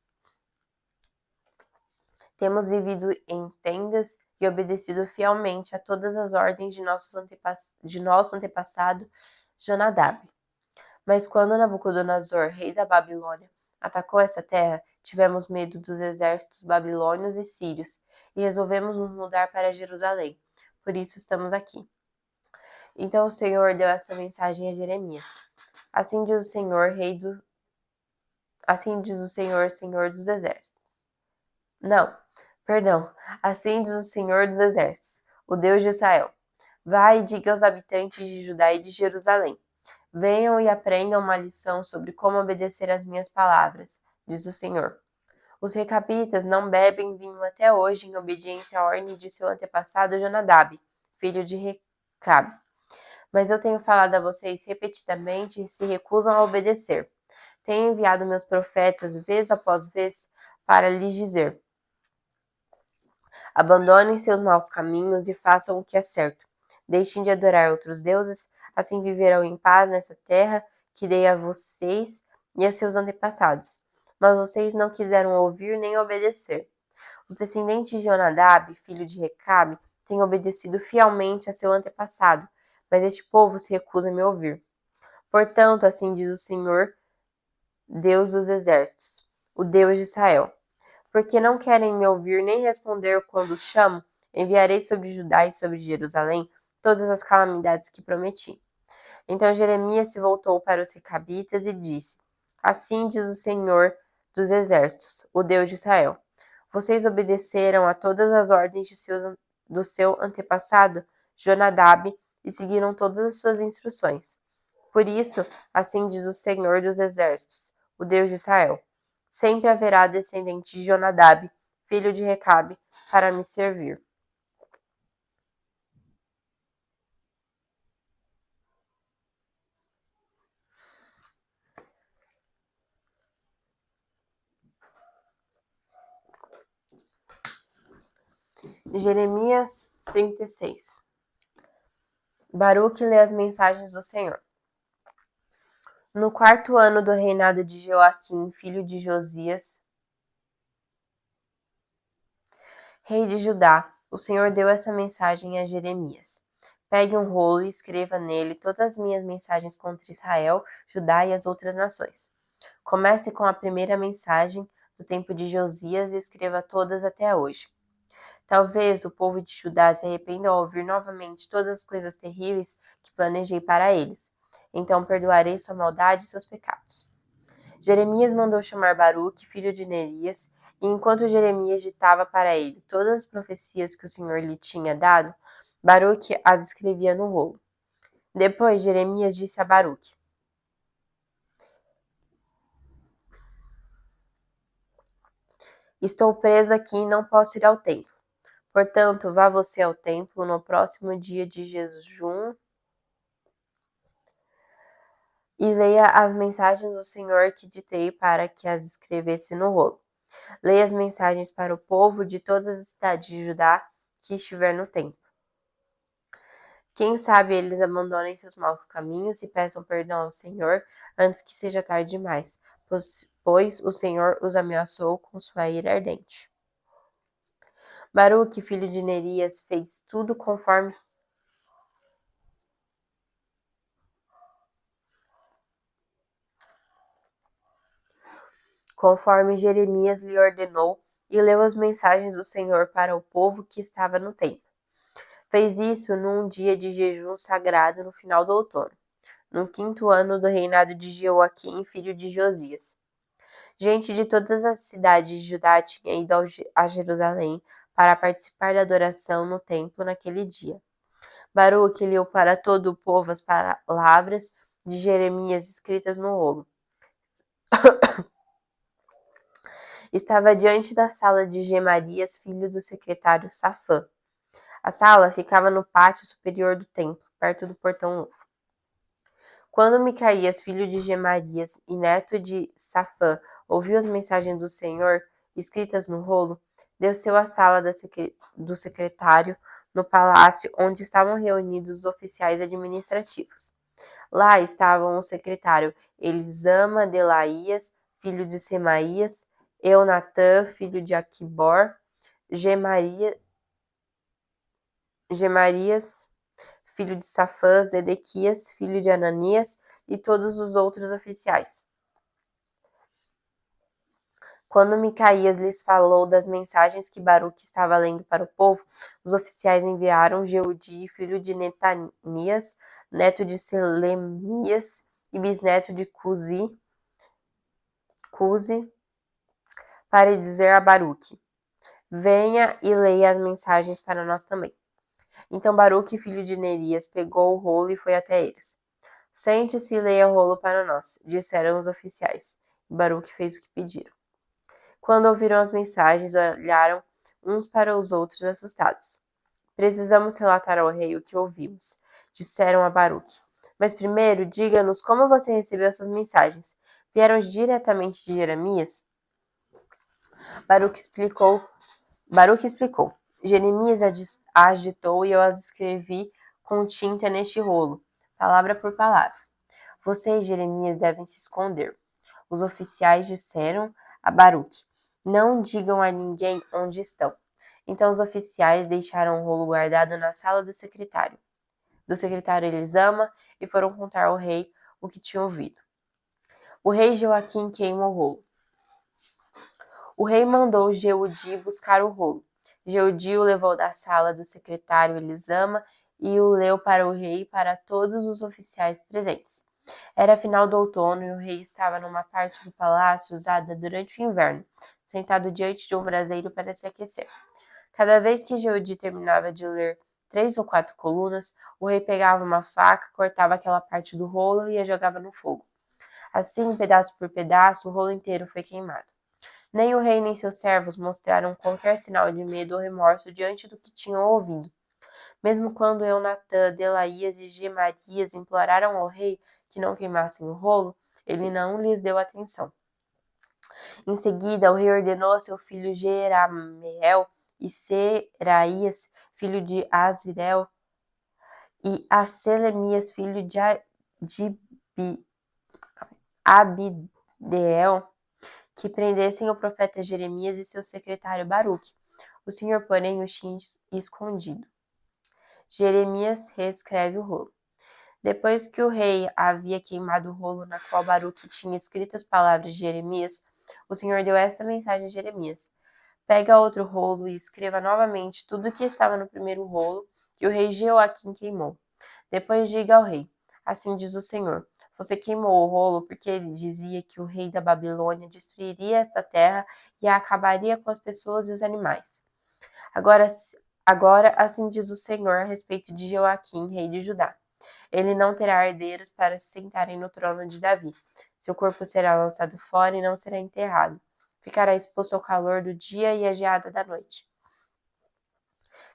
Temos vivido em tendas e obedecido fielmente a todas as ordens de nosso antepassado Jonadab. Mas quando Nabucodonosor, rei da Babilônia, atacou essa terra, tivemos medo dos exércitos babilônios e sírios e resolvemos nos mudar para Jerusalém. Por isso estamos aqui. Então o Senhor deu essa mensagem a Jeremias. Assim diz o Senhor, Assim diz o Senhor, Senhor dos exércitos. Não, perdão. Assim diz o Senhor dos exércitos, o Deus de Israel. Vai e diga aos habitantes de Judá e de Jerusalém: venham e aprendam uma lição sobre como obedecer às minhas palavras, diz o Senhor. Os recabitas não bebem vinho até hoje em obediência à ordem de seu antepassado Jonadab, filho de Recabe. Mas eu tenho falado a vocês repetidamente e se recusam a obedecer. Tenho enviado meus profetas vez após vez para lhes dizer: abandonem seus maus caminhos e façam o que é certo. Deixem de adorar outros deuses, assim viverão em paz nessa terra que dei a vocês e a seus antepassados. Mas vocês não quiseram ouvir nem obedecer. Os descendentes de Jonadab, filho de Recabe, têm obedecido fielmente a seu antepassado, mas este povo se recusa a me ouvir. Portanto, assim diz o Senhor, Deus dos exércitos, o Deus de Israel: porque não querem me ouvir nem responder quando os chamo, enviarei sobre Judá e sobre Jerusalém todas as calamidades que prometi. Então Jeremias se voltou para os recabitas e disse: assim diz o Senhor dos exércitos, o Deus de Israel: vocês obedeceram a todas as ordens do seu antepassado Jonadab e seguiram todas as suas instruções. Por isso, assim diz o Senhor dos exércitos, o Deus de Israel: sempre haverá descendente de Jonadab, filho de Recabe, para me servir. Jeremias 36. Baruque lê as mensagens do Senhor. No quarto ano do reinado de Joaquim, filho de Josias, rei de Judá, o Senhor deu essa mensagem a Jeremias: pegue um rolo e escreva nele todas as minhas mensagens contra Israel, Judá e as outras nações. Comece com a primeira mensagem do tempo de Josias e escreva todas até hoje. Talvez o povo de Judá se arrependa ao ouvir novamente todas as coisas terríveis que planejei para eles. Então perdoarei sua maldade e seus pecados. Jeremias mandou chamar Baruque, filho de Nerias, e enquanto Jeremias ditava para ele todas as profecias que o Senhor lhe tinha dado, Baruque as escrevia no rolo. Depois Jeremias disse a Baruque: estou preso aqui e não posso ir ao templo. Portanto, vá você ao templo no próximo dia de jejum e leia as mensagens do Senhor que ditei para que as escrevesse no rolo. Leia as mensagens para o povo de todas as cidades de Judá que estiver no templo. Quem sabe eles abandonem seus maus caminhos e peçam perdão ao Senhor antes que seja tarde demais, pois o Senhor os ameaçou com sua ira ardente. Baruque, filho de Nerias, fez tudo conforme Jeremias lhe ordenou, e leu as mensagens do Senhor para o povo que estava no templo. Fez isso num dia de jejum sagrado no final do outono, no quinto ano do reinado de Joaquim, filho de Josias. Gente de todas as cidades de Judá tinha ido a Jerusalém para participar da adoração no templo naquele dia. Baruque leu para todo o povo as palavras de Jeremias escritas no rolo. Estava diante da sala de Gemarias, filho do secretário Safã. A sala ficava no pátio superior do templo, perto do portão novo. Quando Micaías, filho de Gemarias e neto de Safã, ouviu as mensagens do Senhor escritas no rolo, desceu à sala do secretário no palácio onde estavam reunidos os oficiais administrativos. Lá estavam o secretário Elisama Delaías, filho de Semaías, Eunatã, filho de Aquibor, Gemarias, filho de Safã, Zedequias, filho de Ananias, e todos os outros oficiais. Quando Micaías lhes falou das mensagens que Baruque estava lendo para o povo, os oficiais enviaram Jeudi, filho de Netanias, neto de Selemias e bisneto de Cusi, para dizer a Baruque: venha e leia as mensagens para nós também. Então Baruque, filho de Nerias, pegou o rolo e foi até eles. Sente-se e leia o rolo para nós, disseram os oficiais. E Baruque fez o que pediram. Quando ouviram as mensagens, olharam uns para os outros assustados. Precisamos relatar ao rei o que ouvimos, disseram a Baruque. Mas primeiro, diga-nos como você recebeu essas mensagens. Vieram diretamente de Jeremias? Baruque explicou. Jeremias agitou e eu as escrevi com tinta neste rolo, palavra por palavra. Você e Jeremias devem se esconder. Os oficiais disseram a Baruque: não digam a ninguém onde estão. Então os oficiais deixaram o rolo guardado na sala do secretário Elisama, e foram contar ao rei o que tinham ouvido. O rei Joaquim queima o rolo. O rei mandou Jeudi buscar o rolo. Jeudi o levou da sala do secretário Elisama e o leu para o rei e para todos os oficiais presentes. Era final do outono e o rei estava numa parte do palácio usada durante o inverno, sentado diante de um braseiro para se aquecer. Cada vez que Jeudi terminava de ler 3 ou 4 colunas, o rei pegava uma faca, cortava aquela parte do rolo e a jogava no fogo. Assim, pedaço por pedaço, o rolo inteiro foi queimado. Nem o rei nem seus servos mostraram qualquer sinal de medo ou remorso diante do que tinham ouvido. Mesmo quando Eunatã, Delaías e Gemarias imploraram ao rei que não queimassem o rolo, ele não lhes deu atenção. Em seguida, o rei ordenou a seu filho Jerameel e Seraías, filho de Azirel, e a Selemias, filho de Abideel, que prendessem o profeta Jeremias e seu secretário Baruque. O Senhor, porém, os tinha escondido. Jeremias reescreve o rolo. Depois que o rei havia queimado o rolo na qual Baruque tinha escrito as palavras de Jeremias, o Senhor deu esta mensagem a Jeremias: pega outro rolo e escreva novamente tudo o que estava no primeiro rolo que o rei Joaquim queimou. Depois diga ao rei: assim diz o Senhor, você queimou o rolo porque ele dizia que o rei da Babilônia destruiria esta terra e a acabaria com as pessoas e os animais. Agora assim diz o Senhor a respeito de Joaquim, rei de Judá. Ele não terá herdeiros para se sentarem no trono de Davi. Seu corpo será lançado fora e não será enterrado. Ficará exposto ao calor do dia e à geada da noite.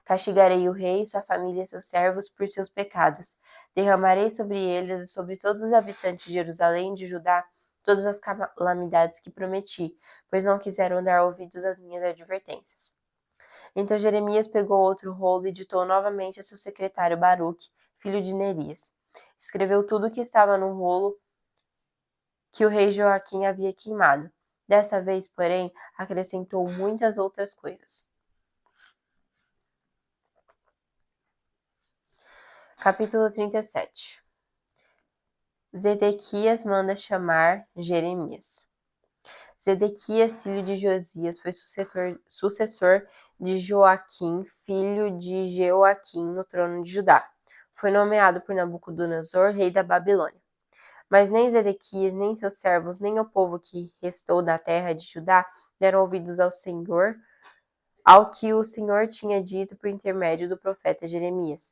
Castigarei o rei, sua família e seus servos por seus pecados. Derramarei sobre eles e sobre todos os habitantes de Jerusalém e de Judá todas as calamidades que prometi, pois não quiseram dar ouvidos às minhas advertências. Então Jeremias pegou outro rolo e ditou novamente a seu secretário Baruque, filho de Nerias. Escreveu tudo o que estava no rolo que o rei Joaquim havia queimado. Dessa vez, porém, acrescentou muitas outras coisas. Capítulo 37. Zedequias manda chamar Jeremias. Zedequias, filho de Josias, foi sucessor de Joaquim, filho de Jeoaquim, no trono de Judá. Foi nomeado por Nabucodonosor, rei da Babilônia. Mas nem Zedequias, nem seus servos, nem o povo que restou da terra de Judá deram ouvidos ao Senhor, ao que o Senhor tinha dito por intermédio do profeta Jeremias.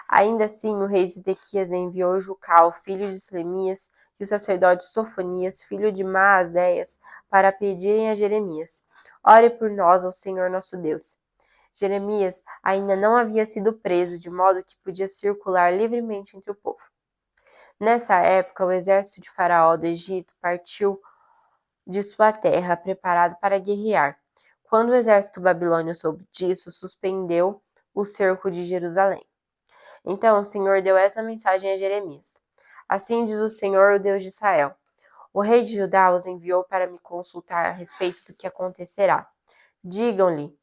Ainda assim, o rei Zedequias enviou Jucal, filho de Selemias, e o sacerdote Sofonias, filho de Maazéias, para pedirem a Jeremias: ore por nós ao Senhor nosso Deus. Jeremias ainda não havia sido preso, de modo que podia circular livremente entre o povo. Nessa época, o exército de Faraó do Egito partiu de sua terra, preparado para guerrear. Quando o exército babilônio soube disso, suspendeu o cerco de Jerusalém. Então o Senhor deu essa mensagem a Jeremias: assim diz o Senhor, o Deus de Israel: o rei de Judá os enviou para me consultar a respeito do que acontecerá. Digam-lhe: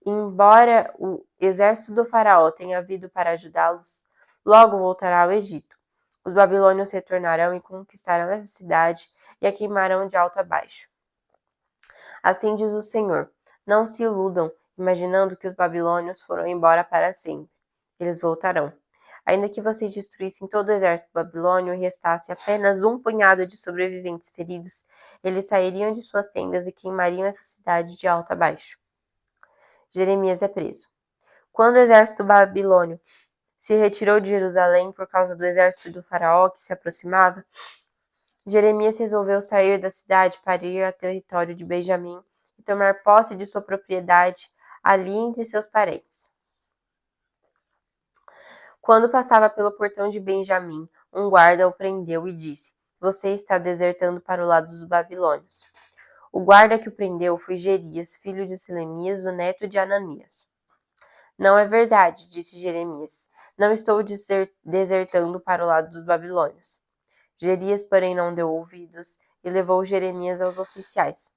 embora o exército do Faraó tenha vindo para ajudá-los, logo voltará ao Egito. Os babilônios retornarão e conquistarão essa cidade e a queimarão de alto a baixo. Assim diz o Senhor: não se iludam, imaginando que os babilônios foram embora para sempre. Eles voltarão. Ainda que vocês destruíssem todo o exército babilônio e restasse apenas um punhado de sobreviventes feridos, eles sairiam de suas tendas e queimariam essa cidade de alto a baixo. Jeremias é preso. Quando o exército babilônio se retirou de Jerusalém por causa do exército do faraó que se aproximava, Jeremias resolveu sair da cidade para ir ao território de Benjamim e tomar posse de sua propriedade ali entre seus parentes. Quando passava pelo portão de Benjamim, um guarda o prendeu e disse: você está desertando para o lado dos babilônios. O guarda que o prendeu foi Gerias, filho de Selemias, o neto de Ananias. Não é verdade, disse Jeremias. Não estou desertando para o lado dos babilônios. Gerias, porém, não deu ouvidos e levou Jeremias aos oficiais.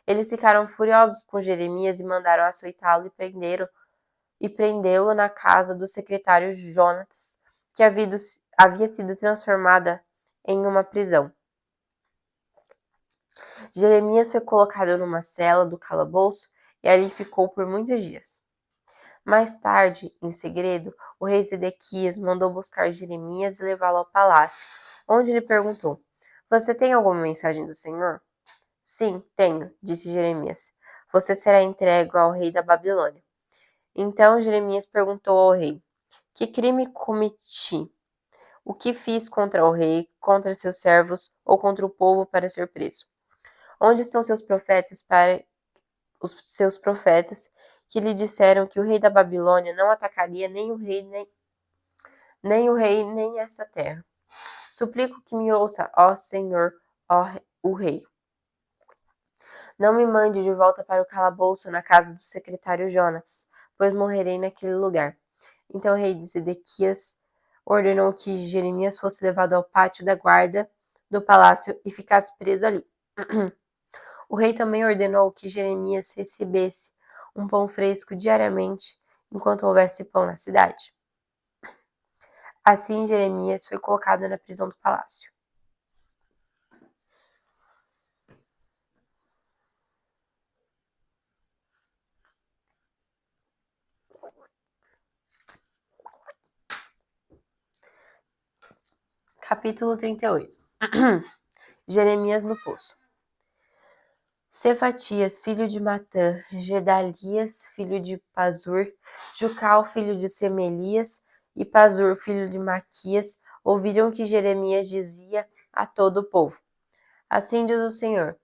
Eles ficaram furiosos com Jeremias e mandaram açoitá-lo e prendê-lo na casa do secretário Jonatas, que havia sido transformada em uma prisão. Jeremias foi colocado numa cela do calabouço e ali ficou por muitos dias. Mais tarde, em segredo, o rei Zedequias mandou buscar Jeremias e levá-lo ao palácio, onde lhe perguntou: você tem alguma mensagem do Senhor? Sim, tenho, disse Jeremias. Você será entregue ao rei da Babilônia. Então Jeremias perguntou ao rei: que crime cometi? O que fiz contra o rei, contra seus servos ou contra o povo para ser preso? Onde estão seus profetas que lhe disseram que o rei da Babilônia não atacaria nem o rei nem esta terra? Suplico que me ouça, ó Senhor, ó o rei. Não me mande de volta para o calabouço na casa do secretário Jonas, pois morrerei naquele lugar. Então o rei de Zedequias ordenou que Jeremias fosse levado ao pátio da guarda do palácio e ficasse preso ali. O rei também ordenou que Jeremias recebesse um pão fresco diariamente enquanto houvesse pão na cidade. Assim Jeremias foi colocado na prisão do palácio. Capítulo 38. Jeremias no poço. Cefatias, filho de Matã, Gedalias, filho de Pazur, Jucal, filho de Semelias, e Pazur, filho de Maquias, ouviram que Jeremias dizia a todo o povo: assim diz o Senhor: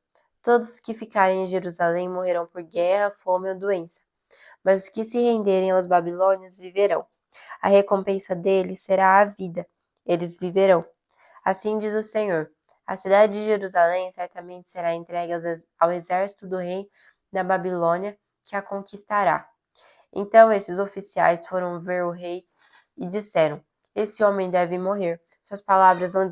todos que ficarem em Jerusalém morrerão por guerra, fome ou doença, mas os que se renderem aos babilônios viverão. A recompensa deles será a vida, eles viverão. Assim diz o Senhor: a cidade de Jerusalém certamente será entregue ao exército do rei da Babilônia, que a conquistará. Então esses oficiais foram ver o rei e disseram: esse homem deve morrer. Suas palavras vão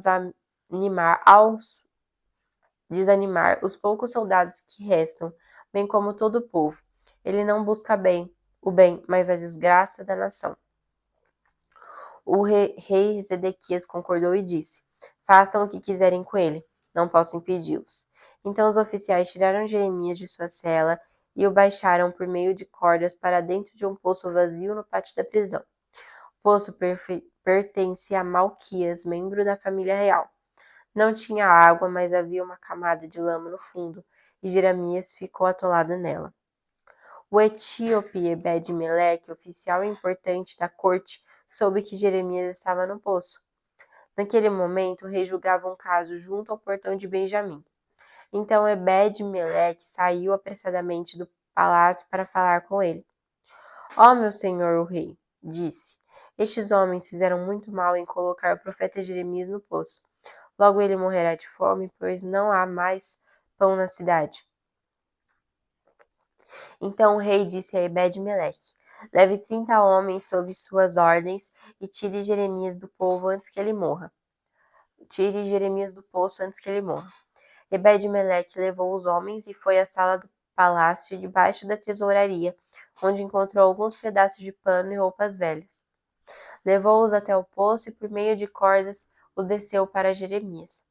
desanimar os poucos soldados que restam, bem como todo o povo. Ele não busca o bem, mas a desgraça da nação. O rei Zedequias concordou e disse: façam o que quiserem com ele, não posso impedi-los. Então os oficiais tiraram Jeremias de sua cela e o baixaram por meio de cordas para dentro de um poço vazio no pátio da prisão. O poço pertencia a Malquias, membro da família real. Não tinha água, mas havia uma camada de lama no fundo, e Jeremias ficou atolado nela. O etíope Ebed-Meleque, oficial importante da corte, soube que Jeremias estava no poço. Naquele momento, o rei julgava um caso junto ao portão de Benjamim. Então Ebed-Meleque saiu apressadamente do palácio para falar com ele. Ó meu senhor o rei, disse, estes homens fizeram muito mal em colocar o profeta Jeremias no poço. Logo ele morrerá de fome, pois não há mais pão na cidade. Então o rei disse a Ebed-Meleque: leve 30 homens sob suas ordens e tire Jeremias do povo antes que ele morra. Tire Jeremias do poço antes que ele morra. Ebed-Meleque levou os homens e foi à sala do palácio debaixo da tesouraria, onde encontrou alguns pedaços de pano e roupas velhas. Levou-os até o poço e, por meio de cordas, o desceu para Jeremias.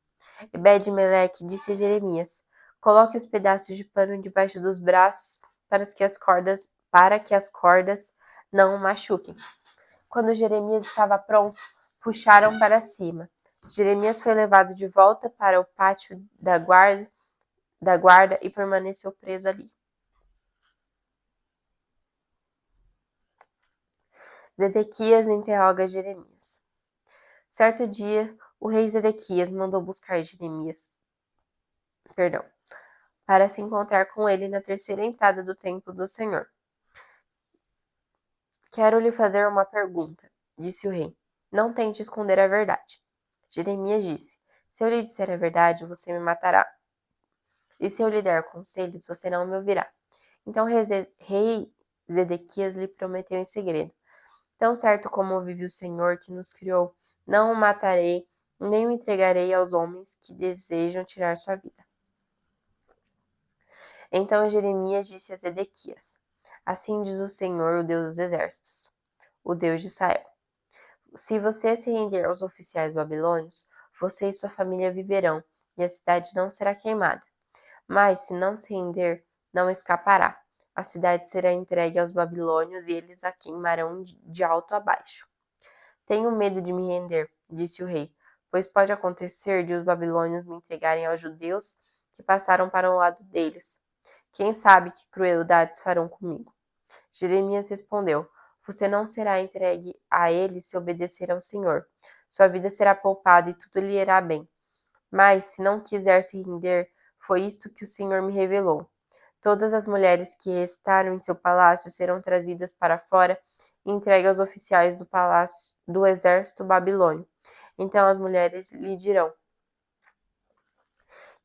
Ebed-Meleque disse a Jeremias: coloque os pedaços de pano debaixo dos braços para que as cordas não o machuquem. Quando Jeremias estava pronto, puxaram para cima. Jeremias foi levado de volta para o pátio da guarda e permaneceu preso ali. Zedequias interroga Jeremias. Certo dia, o rei Zedequias mandou buscar Jeremias, para se encontrar com ele na terceira entrada do templo do Senhor. Quero lhe fazer uma pergunta, disse o rei. Não tente esconder a verdade. Jeremias disse: se eu lhe disser a verdade, você me matará. E se eu lhe der conselhos, você não me ouvirá. Então rei Zedequias lhe prometeu em segredo: tão certo como vive o Senhor que nos criou, não o matarei, nem o entregarei aos homens que desejam tirar sua vida. Então Jeremias disse a Zedequias: assim diz o Senhor, o Deus dos exércitos, o Deus de Israel: se você se render aos oficiais babilônios, você e sua família viverão, e a cidade não será queimada. Mas, se não se render, não escapará. A cidade será entregue aos babilônios e eles a queimarão de alto a baixo. Tenho medo de me render, disse o rei, pois pode acontecer de os babilônios me entregarem aos judeus que passaram para o lado deles. Quem sabe que crueldades farão comigo? Jeremias respondeu: você não será entregue a eles se obedecer ao Senhor. Sua vida será poupada e tudo lhe irá bem. Mas, se não quiser se render, foi isto que o Senhor me revelou. Todas as mulheres que restaram em seu palácio serão trazidas para fora e entregues aos oficiais do palácio do exército babilônio. Então as mulheres lhe dirão: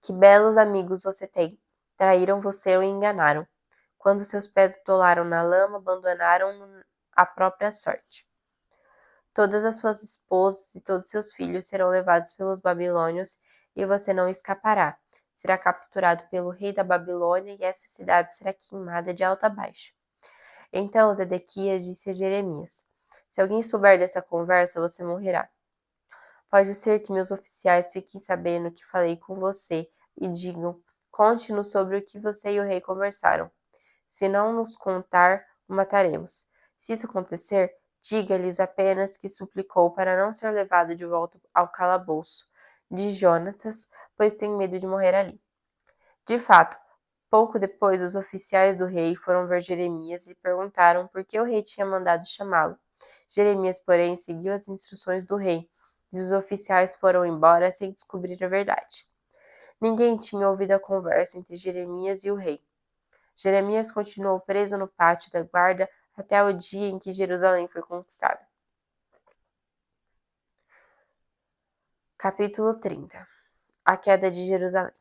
que belos amigos você tem! Traíram você e o enganaram. Quando seus pés atolaram na lama, abandonaram a própria sorte. Todas as suas esposas e todos seus filhos serão levados pelos babilônios e você não escapará. Será capturado pelo rei da Babilônia e essa cidade será queimada de alto a baixo. Então Zedequias disse a Jeremias: se alguém souber dessa conversa, você morrerá. Pode ser que meus oficiais fiquem sabendo que falei com você e digam: conte-nos sobre o que você e o rei conversaram. Se não nos contar, o mataremos. Se isso acontecer, diga-lhes apenas que suplicou para não ser levado de volta ao calabouço de Jonatas, pois tem medo de morrer ali. De fato, pouco depois, os oficiais do rei foram ver Jeremias e perguntaram por que o rei tinha mandado chamá-lo. Jeremias, porém, seguiu as instruções do rei, e os oficiais foram embora sem descobrir a verdade. Ninguém tinha ouvido a conversa entre Jeremias e o rei. Jeremias continuou preso no pátio da guarda até o dia em que Jerusalém foi conquistada. Capítulo 30. A queda de Jerusalém.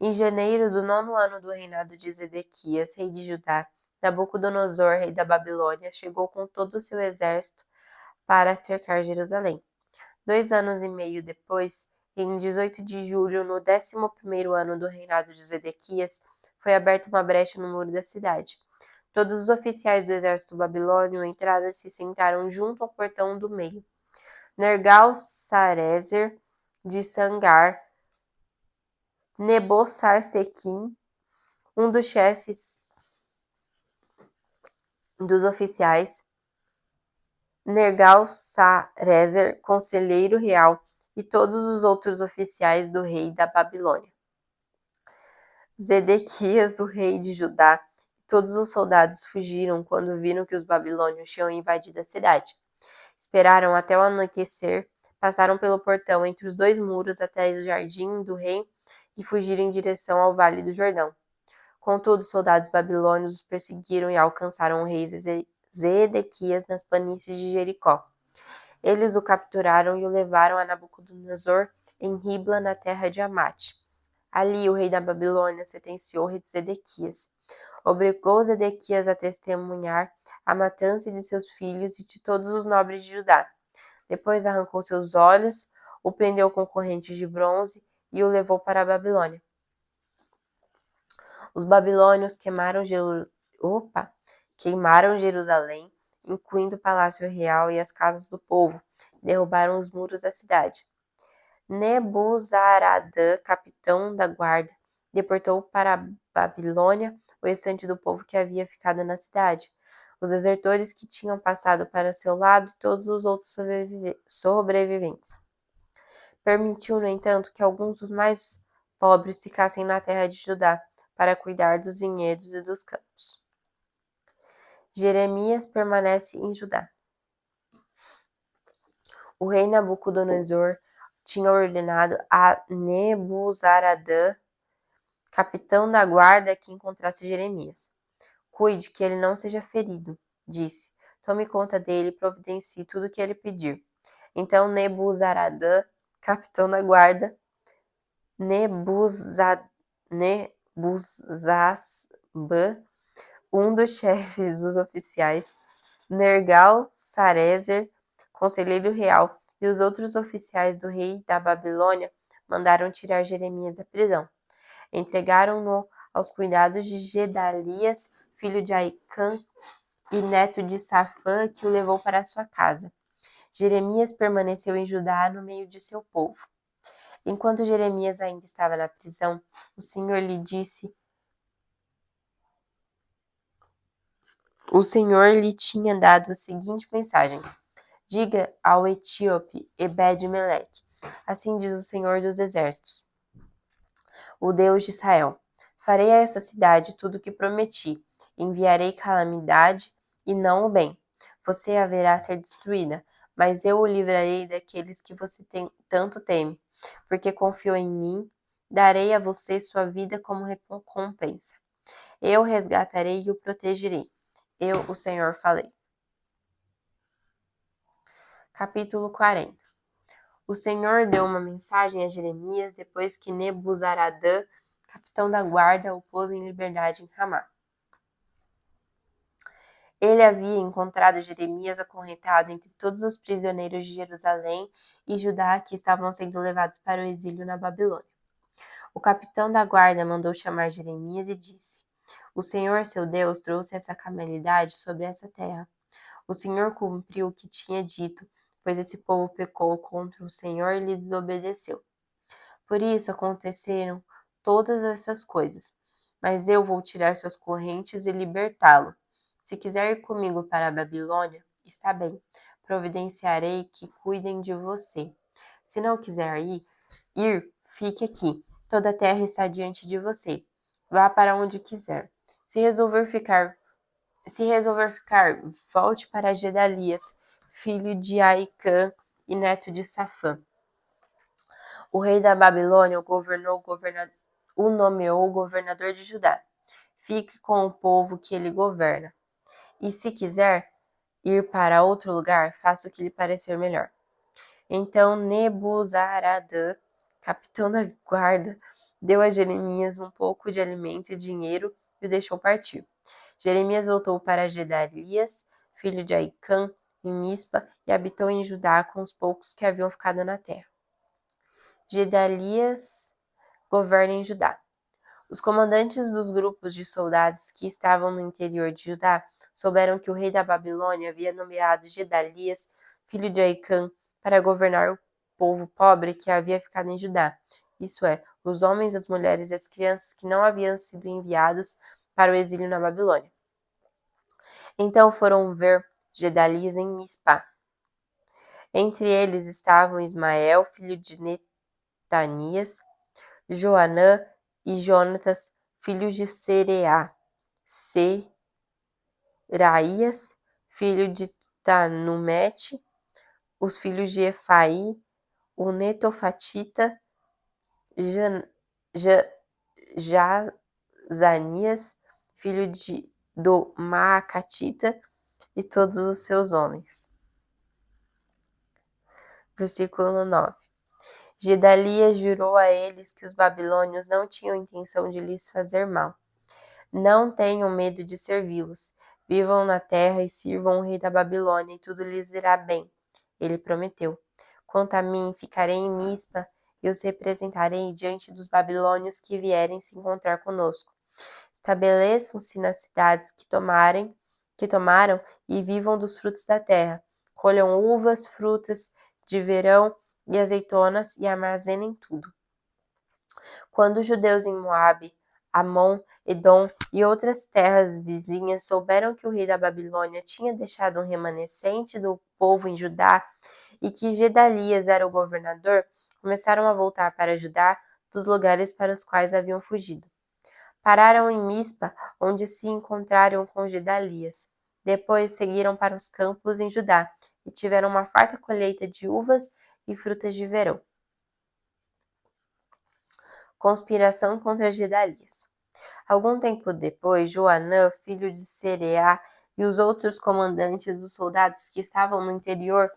Em janeiro do 9º ano do reinado de Zedequias, rei de Judá, Nabucodonosor, rei da Babilônia, chegou com todo o seu exército para cercar Jerusalém. 2 anos e meio depois, em 18 de julho, no 11º ano do reinado de Zedequias, foi aberta uma brecha no muro da cidade. Todos os oficiais do exército babilônio entraram e se sentaram junto ao portão do meio. Nergal-Sarezer de Sangar, Nebo-Sarsequim, um dos chefes dos oficiais, Nergal-Sarezer, conselheiro real, e todos os outros oficiais do rei da Babilônia. Zedequias, o rei de Judá, e todos os soldados fugiram quando viram que os babilônios tinham invadido a cidade. Esperaram até o anoitecer, passaram pelo portão entre os 2 muros até o jardim do rei e fugiram em direção ao vale do Jordão. Contudo, os soldados babilônios os perseguiram e alcançaram o rei Zedequias nas planícies de Jericó. Eles o capturaram e o levaram a Nabucodonosor em Ribla, na terra de Amate. Ali, o rei da Babilônia sentenciou o rei Zedequias. Obrigou Zedequias a testemunhar a matança de seus filhos e de todos os nobres de Judá. Depois arrancou seus olhos, o prendeu com correntes de bronze e o levou para a Babilônia. Os babilônios queimaram Jerusalém, incluindo o palácio real e as casas do povo, derrubaram os muros da cidade. Nebuzaradã, capitão da guarda, deportou para a Babilônia o restante do povo que havia ficado na cidade, os desertores que tinham passado para seu lado e todos os outros sobreviventes. Permitiu, no entanto, que alguns dos mais pobres ficassem na terra de Judá para cuidar dos vinhedos e dos campos. Jeremias permanece em Judá. O rei Nabucodonosor tinha ordenado a Nebuzaradã, capitão da guarda, que encontrasse Jeremias. Cuide que ele não seja ferido, disse. Tome conta dele e providencie tudo o que ele pedir. Então Nebuzaradã, capitão da guarda, Nebuzazbã, um dos chefes dos oficiais, Nergal-Sarezer, conselheiro real, e os outros oficiais do rei da Babilônia mandaram tirar Jeremias da prisão. Entregaram-no aos cuidados de Gedalias, filho de Aicã e neto de Safã, que o levou para sua casa. Jeremias permaneceu em Judá no meio de seu povo. Enquanto Jeremias ainda estava na prisão, o Senhor lhe tinha dado a seguinte mensagem: diga ao etíope Ebed-Meleque: assim diz o Senhor dos Exércitos, o Deus de Israel: farei a essa cidade tudo o que prometi. Enviarei calamidade e não o bem. Você haverá ser destruída, mas eu o livrarei daqueles que você tanto teme, porque confiou em mim. Darei a você sua vida como recompensa. Eu o resgatarei e o protegerei. Eu, o Senhor, falei. Capítulo 40. O Senhor deu uma mensagem a Jeremias depois que Nebuzaradã, capitão da guarda, o pôs em liberdade em Ramá. Ele havia encontrado Jeremias acorrentado entre todos os prisioneiros de Jerusalém e Judá que estavam sendo levados para o exílio na Babilônia. O capitão da guarda mandou chamar Jeremias e disse: o Senhor, seu Deus, trouxe essa calamidade sobre essa terra. O Senhor cumpriu o que tinha dito, pois esse povo pecou contra o Senhor e lhe desobedeceu. Por isso aconteceram todas essas coisas. Mas eu vou tirar suas correntes e libertá-lo. Se quiser ir comigo para a Babilônia, está bem. Providenciarei que cuidem de você. Se não quiser ir, fique aqui. Toda a terra está diante de você. Vá para onde quiser. Se resolver ficar, volte para Gedalias, filho de Aicã e neto de Safã. O rei da Babilônia o nomeou governador de Judá. Fique com o povo que ele governa. E se quiser ir para outro lugar, faça o que lhe parecer melhor. Então Nebuzaradã, capitão da guarda, deu a Jeremias um pouco de alimento e dinheiro e o deixou partir. Jeremias voltou para Gedalias, filho de Aicã, em Mispa, e habitou em Judá com os poucos que haviam ficado na terra. Gedalias governa em Judá. Os comandantes dos grupos de soldados que estavam no interior de Judá souberam que o rei da Babilônia havia nomeado Gedalias, filho de Aicã, para governar o povo pobre que havia ficado em Judá, isso é, os homens, as mulheres e as crianças que não haviam sido enviados para o exílio na Babilônia. Então foram ver Gedalias em Mispa. Entre eles estavam Ismael, filho de Netanias, Joanã e Jonatas, filhos de Sereá, Seraías, filho de Tanumete, os filhos de Efaí, o Netofatita, Jazanias, filho do Maacatita, e todos os seus homens. Versículo 9. Gedalias jurou a eles que os babilônios não tinham intenção de lhes fazer mal. Não tenham medo de servi-los. Vivam na terra e sirvam o rei da Babilônia, e tudo lhes irá bem. Ele prometeu. Quanto a mim, ficarei em Mispa e os representarei diante dos babilônios que vierem se encontrar conosco. Estabeleçam-se nas cidades que tomaram e vivam dos frutos da terra. Colham uvas, frutas, de verão e azeitonas e armazenem tudo. Quando os judeus em Moabe, Amon, Edom e outras terras vizinhas souberam que o rei da Babilônia tinha deixado um remanescente do povo em Judá e que Gedalias era o governador, começaram a voltar para Judá dos lugares para os quais haviam fugido. Pararam em Mispa, onde se encontraram com Gedalias. Depois seguiram para os campos em Judá e tiveram uma farta colheita de uvas e frutas de verão. Conspiração contra Gedalias. Algum tempo depois, Joanã, filho de Sereá, e os outros comandantes dos soldados que estavam no interior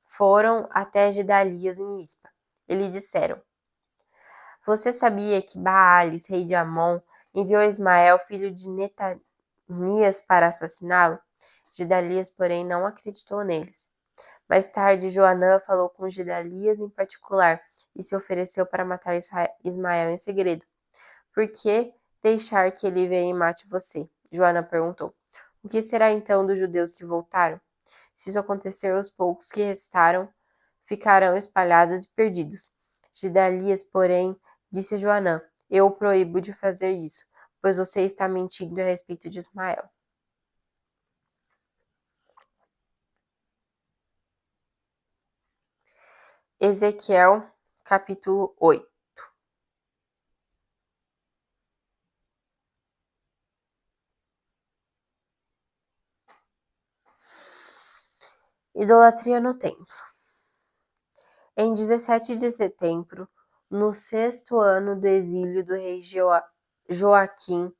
foram até Gedalias em Mispa. Eles disseram: Você sabia que Baales, rei de Amon, enviou Ismael, filho de Netanias, para assassiná-lo? Gedalias, porém, não acreditou neles. Mais tarde, Joanã falou com Gedalias em particular e se ofereceu para matar Ismael em segredo. Por que deixar que ele venha e mate você? Joana perguntou. O que será então dos judeus que voltaram? Se isso acontecer, os poucos que restaram ficarão espalhados e perdidos. Gedalias, porém, disse a Joanã: Eu o proíbo de fazer isso, pois você está mentindo a respeito de Ismael. Ezequiel, capítulo 8. Idolatria no templo. Em 17 de setembro, no 6º ano do exílio do rei Joaquim,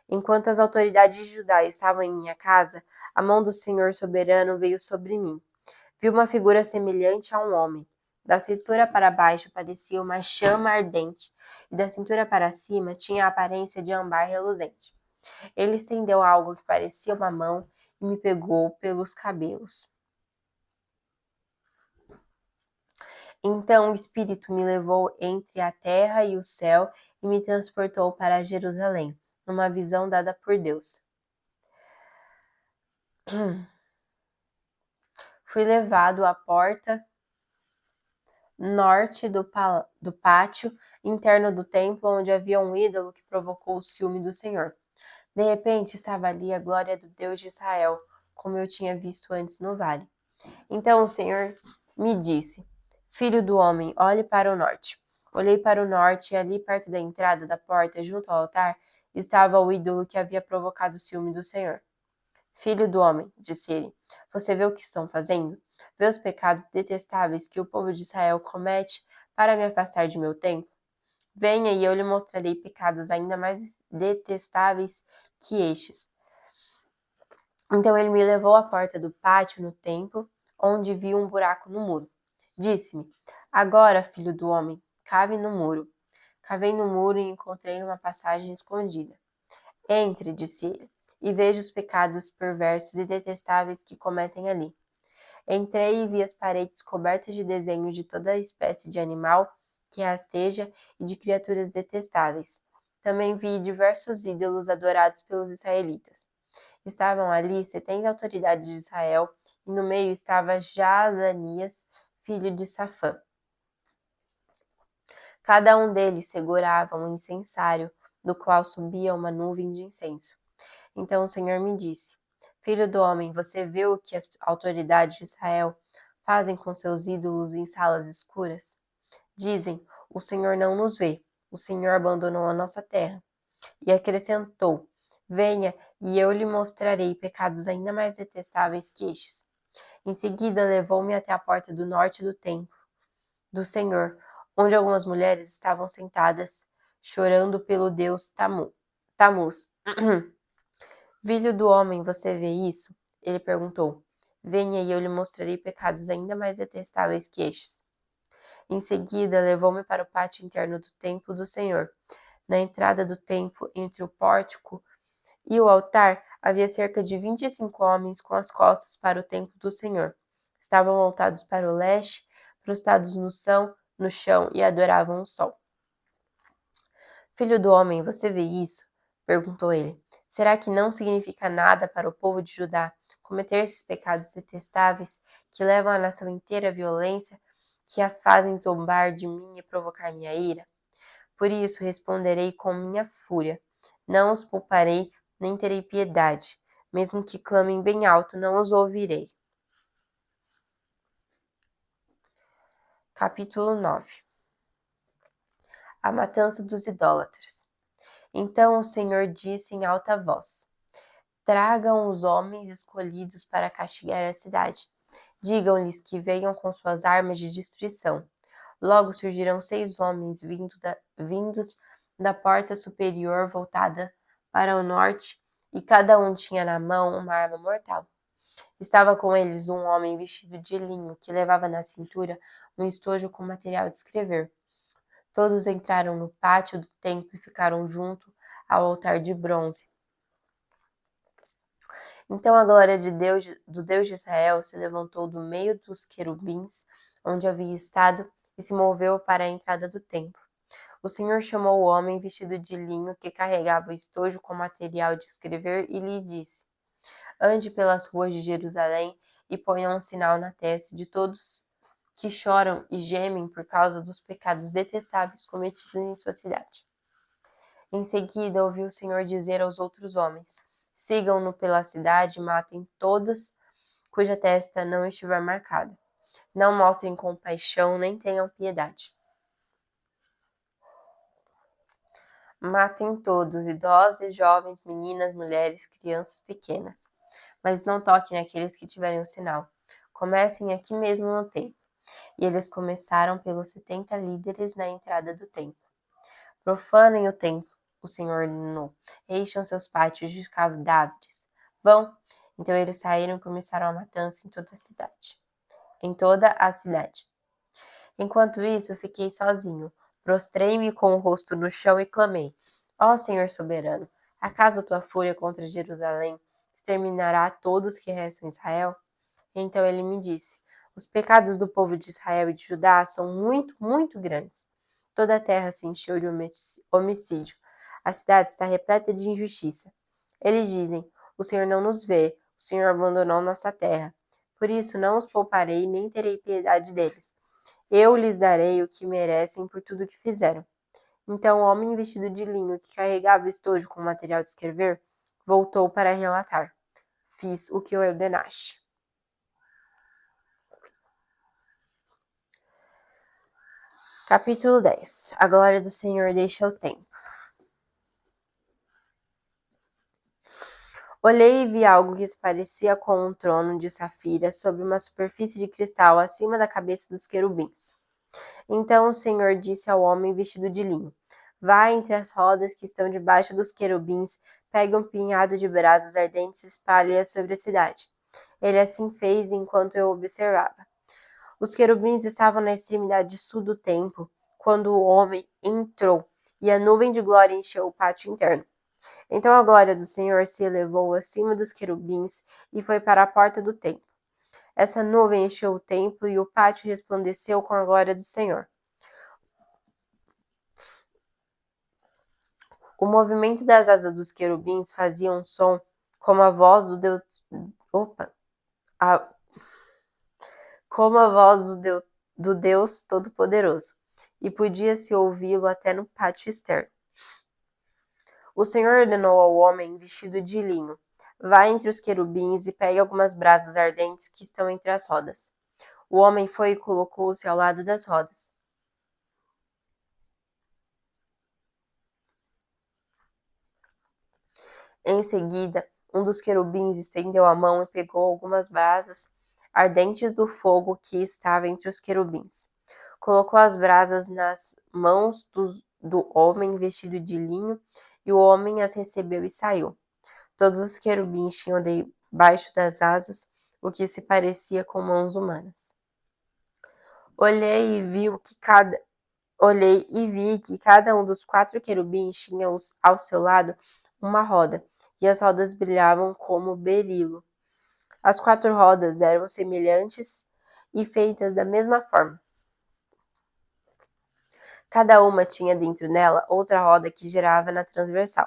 enquanto as autoridades de Judá estavam em minha casa, a mão do Senhor soberano veio sobre mim. Vi uma figura semelhante a um homem. Da cintura para baixo parecia uma chama ardente, e da cintura para cima tinha a aparência de âmbar reluzente. Ele estendeu algo que parecia uma mão e me pegou pelos cabelos. Então o Espírito me levou entre a terra e o céu e me transportou para Jerusalém, numa visão dada por Deus. Fui levado à porta norte do pátio interno do templo, onde havia um ídolo que provocou o ciúme do Senhor. De repente estava ali a glória do Deus de Israel, como eu tinha visto antes no vale. Então o Senhor me disse: Filho do homem, olhe para o norte. Olhei para o norte e ali perto da entrada da porta, junto ao altar, estava o ídolo que havia provocado o ciúme do Senhor. Filho do homem, disse ele, você vê o que estão fazendo? Vê os pecados detestáveis que o povo de Israel comete para me afastar de meu templo? Venha e eu lhe mostrarei pecados ainda mais detestáveis que estes. Então ele me levou à porta do pátio no templo, onde vi um buraco no muro. Disse-me: Agora, filho do homem, cave no muro. Cavei no muro e encontrei uma passagem escondida. Entre, disse ele, e veja os pecados perversos e detestáveis que cometem ali. Entrei e vi as paredes cobertas de desenhos de toda espécie de animal que rasteja e de criaturas detestáveis. Também vi diversos ídolos adorados pelos israelitas. Estavam ali 70 autoridades de Israel, e no meio estava Jaazanias, filho de Safã. Cada um deles segurava um incensário, do qual subia uma nuvem de incenso. Então o Senhor me disse: Filho do homem, você vê o que as autoridades de Israel fazem com seus ídolos em salas escuras? Dizem: O Senhor não nos vê, o Senhor abandonou a nossa terra. E acrescentou: Venha, e eu lhe mostrarei pecados ainda mais detestáveis que estes. Em seguida, levou-me até a porta do norte do templo do Senhor, onde algumas mulheres estavam sentadas, chorando pelo deus Tamuz. Filho do homem, você vê isso? Ele perguntou. Venha e eu lhe mostrarei pecados ainda mais detestáveis que estes. Em seguida, levou-me para o pátio interno do templo do Senhor. Na entrada do templo, entre o pórtico e o altar, havia cerca de 25 homens com as costas para o templo do Senhor. Estavam voltados para o leste, prostrados no chão e adoravam o sol. Filho do homem, você vê isso? Perguntou ele. Será que não significa nada para o povo de Judá cometer esses pecados detestáveis que levam a nação inteira à violência que a fazem zombar de mim e provocar minha ira? Por isso responderei com minha fúria. Não os pouparei, nem terei piedade. Mesmo que clamem bem alto, não os ouvirei. Capítulo 9. A matança dos idólatras. Então o Senhor disse em alta voz: Tragam os homens escolhidos para castigar a cidade. Digam-lhes que venham com suas armas de destruição. Logo surgirão 6 homens vindos da porta superior voltada para o norte, e cada um tinha na mão uma arma mortal. Estava com eles um homem vestido de linho, que levava na cintura um estojo com material de escrever. Todos entraram no pátio do templo e ficaram junto ao altar de bronze. Então a glória do Deus de Israel se levantou do meio dos querubins, onde havia estado, e se moveu para a entrada do templo. O Senhor chamou o homem vestido de linho que carregava o estojo com material de escrever e lhe disse: Ande pelas ruas de Jerusalém e ponha um sinal na testa de todos que choram e gemem por causa dos pecados detestáveis cometidos em sua cidade. Em seguida, ouviu o Senhor dizer aos outros homens: Sigam-no pela cidade e matem todos cuja testa não estiver marcada. Não mostrem compaixão nem tenham piedade. Matem todos, idosos, jovens, meninas, mulheres, crianças pequenas. Mas não toquem naqueles que tiverem o sinal. Comecem aqui mesmo no templo. E eles começaram pelos 70 líderes na entrada do templo. Profanem o templo, o Senhor ordenou. Encham seus pátios de cadáveres. Vão. Então eles saíram e começaram a matança em toda a cidade. Enquanto isso, eu fiquei sozinho. Prostrei-me com o rosto no chão e clamei: Ó Senhor soberano, acaso a tua fúria contra Jerusalém exterminará todos que restam em Israel? Então ele me disse: Os pecados do povo de Israel e de Judá são muito, muito grandes. Toda a terra se encheu de homicídio. A cidade está repleta de injustiça. Eles dizem: O Senhor não nos vê, o Senhor abandonou nossa terra. Por isso não os pouparei, nem terei piedade deles. Eu lhes darei o que merecem por tudo que fizeram. Então o homem vestido de linho, que carregava o estojo com material de escrever, voltou para relatar: Fiz o que ordenaste. Capítulo 10. A glória do Senhor deixa o templo. Olhei e vi algo que se parecia com um trono de safira sobre uma superfície de cristal acima da cabeça dos querubins. Então o Senhor disse ao homem vestido de linho: Vá entre as rodas que estão debaixo dos querubins, pegue um punhado de brasas ardentes e espalhe-as sobre a cidade. Ele assim fez enquanto eu observava. Os querubins estavam na extremidade sul do templo quando o homem entrou, e a nuvem de glória encheu o pátio interno. Então a glória do Senhor se elevou acima dos querubins e foi para a porta do templo. Essa nuvem encheu o templo e o pátio resplandeceu com a glória do Senhor. O movimento das asas dos querubins fazia um som como a voz do Deus. Como a voz do Deus Todo-Poderoso, e podia-se ouvi-lo até no pátio externo. O Senhor ordenou ao homem vestido de linho: Vá entre os querubins e pegue algumas brasas ardentes que estão entre as rodas. O homem foi e colocou-se ao lado das rodas. Em seguida, um dos querubins estendeu a mão e pegou algumas brasas ardentes do fogo que estava entre os querubins. Colocou as brasas nas mãos do homem vestido de linho, e o homem as recebeu e saiu. Todos os querubins tinham debaixo das asas o que se parecia com mãos humanas. Olhei e vi que cada um dos 4 querubins tinha ao seu lado uma roda, e as rodas brilhavam como berilo. As 4 rodas eram semelhantes e feitas da mesma forma. Cada uma tinha dentro nela outra roda que girava na transversal.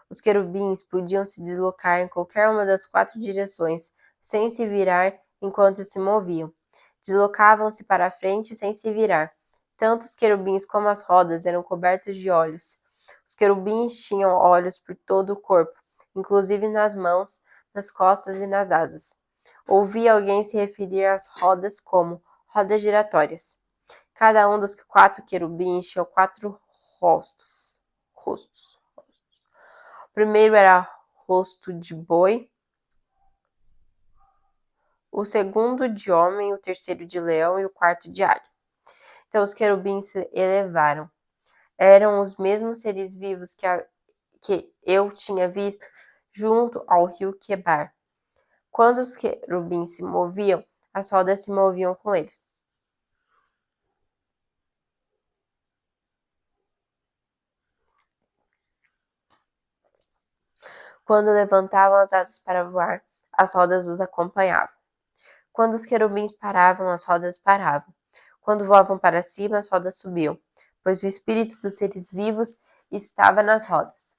Os querubins podiam se deslocar em qualquer uma das 4 direções, sem se virar enquanto se moviam. Deslocavam-se para a frente sem se virar. Tanto os querubins como as rodas eram cobertos de olhos. Os querubins tinham olhos por todo o corpo, inclusive nas mãos, nas costas e nas asas. Ouvi alguém se referir às rodas como rodas giratórias. Cada um dos 4 querubins tinha 4 rostos. O primeiro era rosto de boi, o segundo de homem, o terceiro de leão e o quarto de águia. Então os querubins se elevaram. Eram os mesmos seres vivos que eu tinha visto junto ao rio Quebar. Quando os querubins se moviam, as rodas se moviam com eles. Quando levantavam as asas para voar, as rodas os acompanhavam. Quando os querubins paravam, as rodas paravam. Quando voavam para cima, as rodas subiam, pois o espírito dos seres vivos estava nas rodas.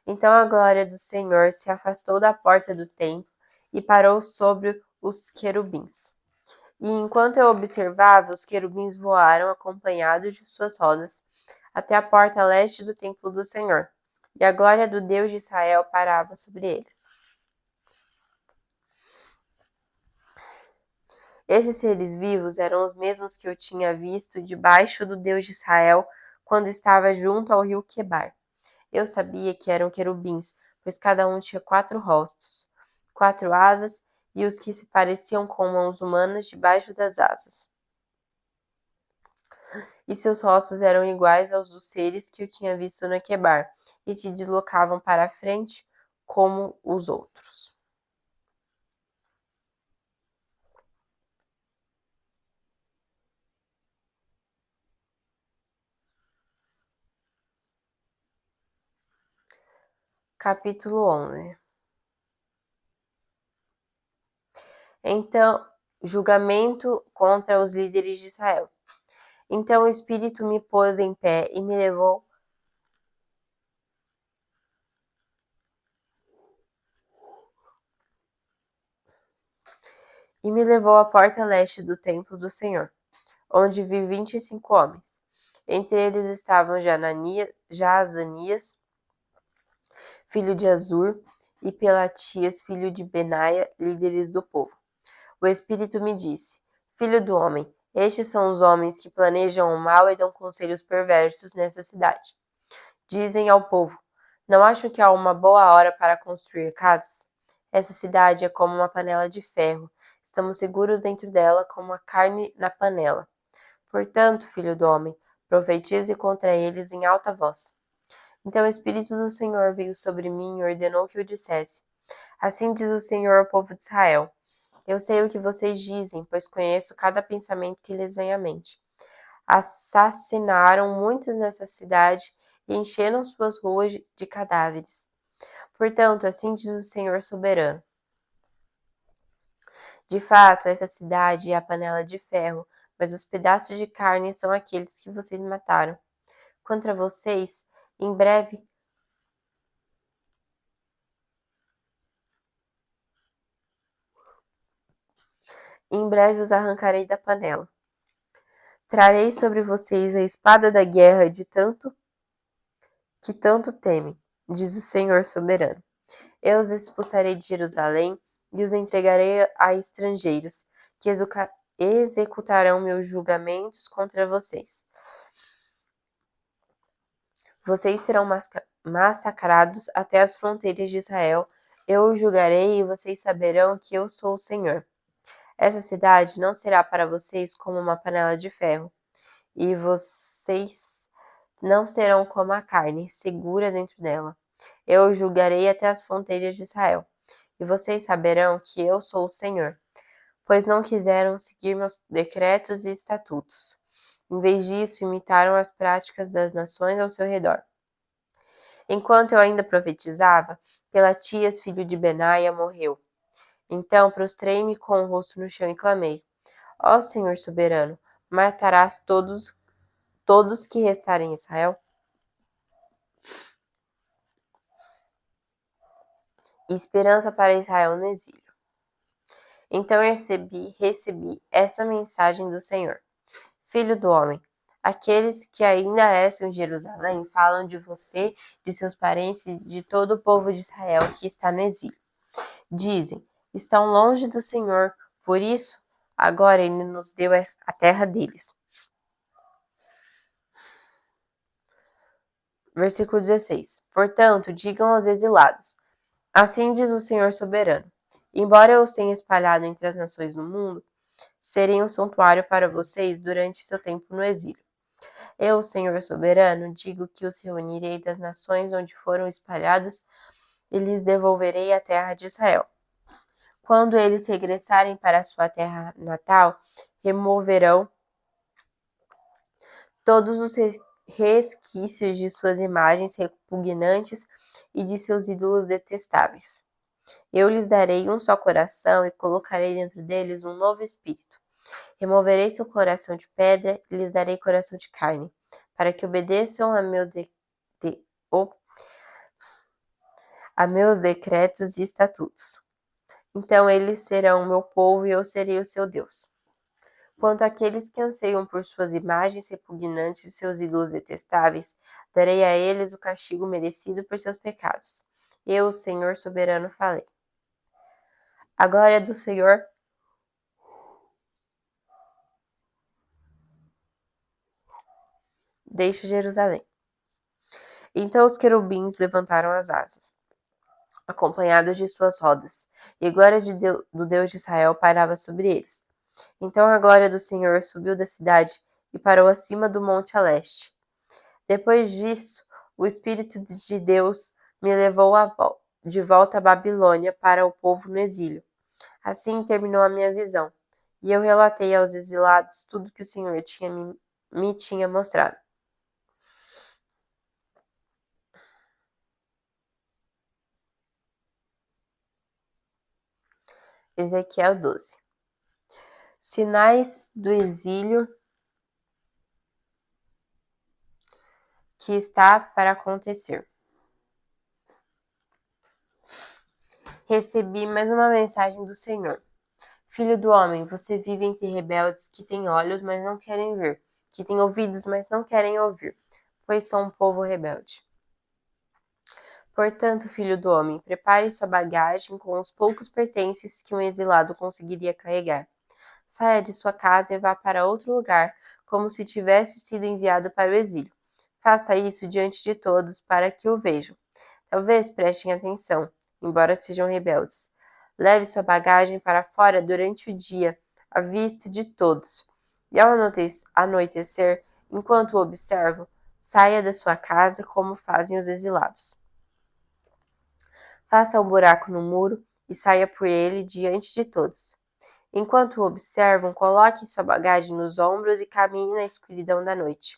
Então a glória do Senhor se afastou da porta do templo e parou sobre os querubins. E enquanto eu observava, os querubins voaram acompanhados de suas rodas até a porta leste do templo do Senhor, e a glória do Deus de Israel parava sobre eles. Esses seres vivos eram os mesmos que eu tinha visto debaixo do Deus de Israel quando estava junto ao rio Quebar. Eu sabia que eram querubins, pois cada um tinha 4 rostos, 4 asas e os que se pareciam com mãos humanas debaixo das asas. E seus rostos eram iguais aos dos seres que eu tinha visto no Quebar, e se deslocavam para a frente como os outros. Capítulo 11. Então, julgamento contra os líderes de Israel. Então o Espírito me pôs em pé e me levou à porta leste do templo do Senhor, onde vi 25 homens. Entre eles estavam Jaazanias, filho de Azur, e Pelatias, filho de Benaia, líderes do povo. O Espírito me disse: Filho do homem, estes são os homens que planejam o mal e dão conselhos perversos nessa cidade. Dizem ao povo: Não acham que há uma boa hora para construir casas? Essa cidade é como uma panela de ferro. Estamos seguros dentro dela como a carne na panela. Portanto, filho do homem, profetize contra eles em alta voz. Então o Espírito do Senhor veio sobre mim e ordenou que eu dissesse: Assim diz o Senhor ao povo de Israel: Eu sei o que vocês dizem, pois conheço cada pensamento que lhes vem à mente. Assassinaram muitos nessa cidade e encheram suas ruas de cadáveres. Portanto, assim diz o Senhor soberano: De fato, essa cidade é a panela de ferro, mas os pedaços de carne são aqueles que vocês mataram. Contra vocês, em breve os arrancarei da panela. Trarei sobre vocês a espada da guerra que tanto temem, diz o Senhor soberano. Eu os expulsarei de Jerusalém e os entregarei a estrangeiros, que executarão meus julgamentos contra vocês. Vocês serão massacrados até as fronteiras de Israel. Eu os julgarei e vocês saberão que eu sou o Senhor. Essa cidade não será para vocês como uma panela de ferro, e vocês não serão como a carne segura dentro dela. Eu os julgarei até as fronteiras de Israel, e vocês saberão que eu sou o Senhor, pois não quiseram seguir meus decretos e estatutos. Em vez disso, imitaram as práticas das nações ao seu redor. Enquanto eu ainda profetizava, Pelatias, filho de Benaia, morreu. Então prostrei-me com o rosto no chão e clamei: Ó Senhor soberano, matarás todos que restarem em Israel? Esperança para Israel no exílio. Então recebi essa mensagem do Senhor. Filho do homem, aqueles que ainda restam em Jerusalém falam de você, de seus parentes e de todo o povo de Israel que está no exílio. Dizem, estão longe do Senhor, por isso, agora ele nos deu a terra deles. Versículo 16. Portanto, digam aos exilados, assim diz o Senhor soberano, embora eu os tenha espalhado entre as nações do mundo, serei um santuário para vocês durante seu tempo no exílio. Eu, Senhor soberano, digo que os reunirei das nações onde foram espalhados e lhes devolverei a terra de Israel. Quando eles regressarem para a sua terra natal, removerão todos os resquícios de suas imagens repugnantes e de seus ídolos detestáveis. Eu lhes darei um só coração e colocarei dentro deles um novo espírito. Removerei seu coração de pedra e lhes darei coração de carne, para que obedeçam a meus decretos e estatutos. Então eles serão meu povo e eu serei o seu Deus. Quanto àqueles que anseiam por suas imagens repugnantes e seus ídolos detestáveis, darei a eles o castigo merecido por seus pecados. Eu, o Senhor soberano, falei. A glória do Senhor deixa Jerusalém. Então os querubins levantaram as asas, acompanhados de suas rodas, e a glória do Deus de Israel pairava sobre eles. Então a glória do Senhor subiu da cidade e parou acima do monte a leste. Depois disso, o Espírito de Deus me levou de volta à Babilônia para o povo no exílio. Assim terminou a minha visão, e eu relatei aos exilados tudo que o Senhor me tinha mostrado. Ezequiel 12. Sinais do exílio que está para acontecer. Recebi mais uma mensagem do Senhor. Filho do homem, você vive entre rebeldes que têm olhos, mas não querem ver, que têm ouvidos, mas não querem ouvir, pois são um povo rebelde. Portanto, filho do homem, prepare sua bagagem com os poucos pertences que um exilado conseguiria carregar. Saia de sua casa e vá para outro lugar, como se tivesse sido enviado para o exílio. Faça isso diante de todos, para que o vejam. Talvez prestem atenção, embora sejam rebeldes. Leve sua bagagem para fora durante o dia, à vista de todos. E ao anoitecer, enquanto o observam, saia da sua casa como fazem os exilados. Faça um buraco no muro e saia por ele diante de todos. Enquanto o observam, coloque sua bagagem nos ombros e caminhe na escuridão da noite.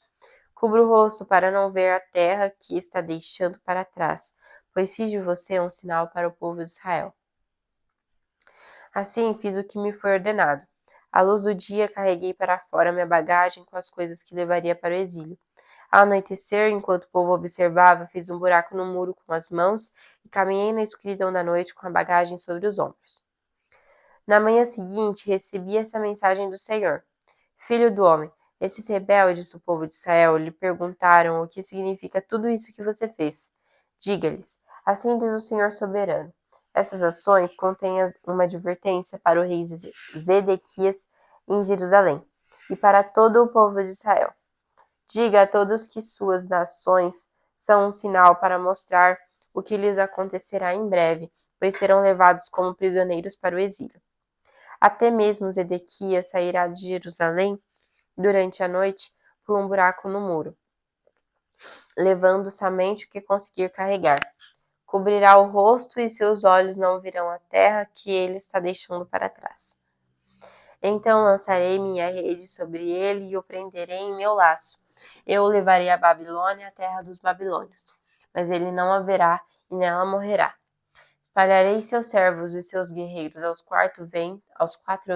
Cubra o rosto para não ver a terra que está deixando para trás, pois fiz de você um sinal para o povo de Israel. Assim fiz o que me foi ordenado. À luz do dia, carreguei para fora minha bagagem com as coisas que levaria para o exílio. Ao anoitecer, enquanto o povo observava, fiz um buraco no muro com as mãos e caminhei na escuridão da noite com a bagagem sobre os ombros. Na manhã seguinte, recebi essa mensagem do Senhor. Filho do homem, esses rebeldes, o povo de Israel, lhe perguntaram o que significa tudo isso que você fez. Diga-lhes, assim diz o Senhor soberano. Essas ações contêm uma advertência para o rei Zedequias em Jerusalém e para todo o povo de Israel. Diga a todos que suas nações são um sinal para mostrar o que lhes acontecerá em breve, pois serão levados como prisioneiros para o exílio. Até mesmo Zedequias sairá de Jerusalém durante a noite por um buraco no muro, levando somente o que conseguir carregar. Cobrirá o rosto e seus olhos não virão a terra que ele está deixando para trás. Então lançarei minha rede sobre ele e o prenderei em meu laço. Eu o levarei à Babilônia, a terra dos babilônios, mas ele não a verá e nela morrerá. Espalharei seus servos e seus guerreiros aos quatro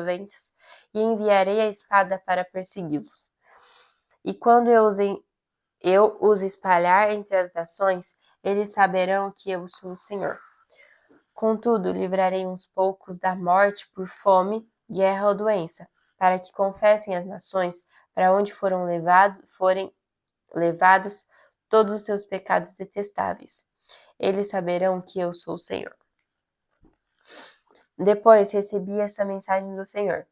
ventos e enviarei a espada para persegui-los. E quando eu os espalhar entre as nações, eles saberão que eu sou o Senhor. Contudo, livrarei uns poucos da morte por fome, guerra ou doença, para que confessem as nações para onde forem levados todos os seus pecados detestáveis. Eles saberão que eu sou o Senhor. Depois recebi essa mensagem do Senhor: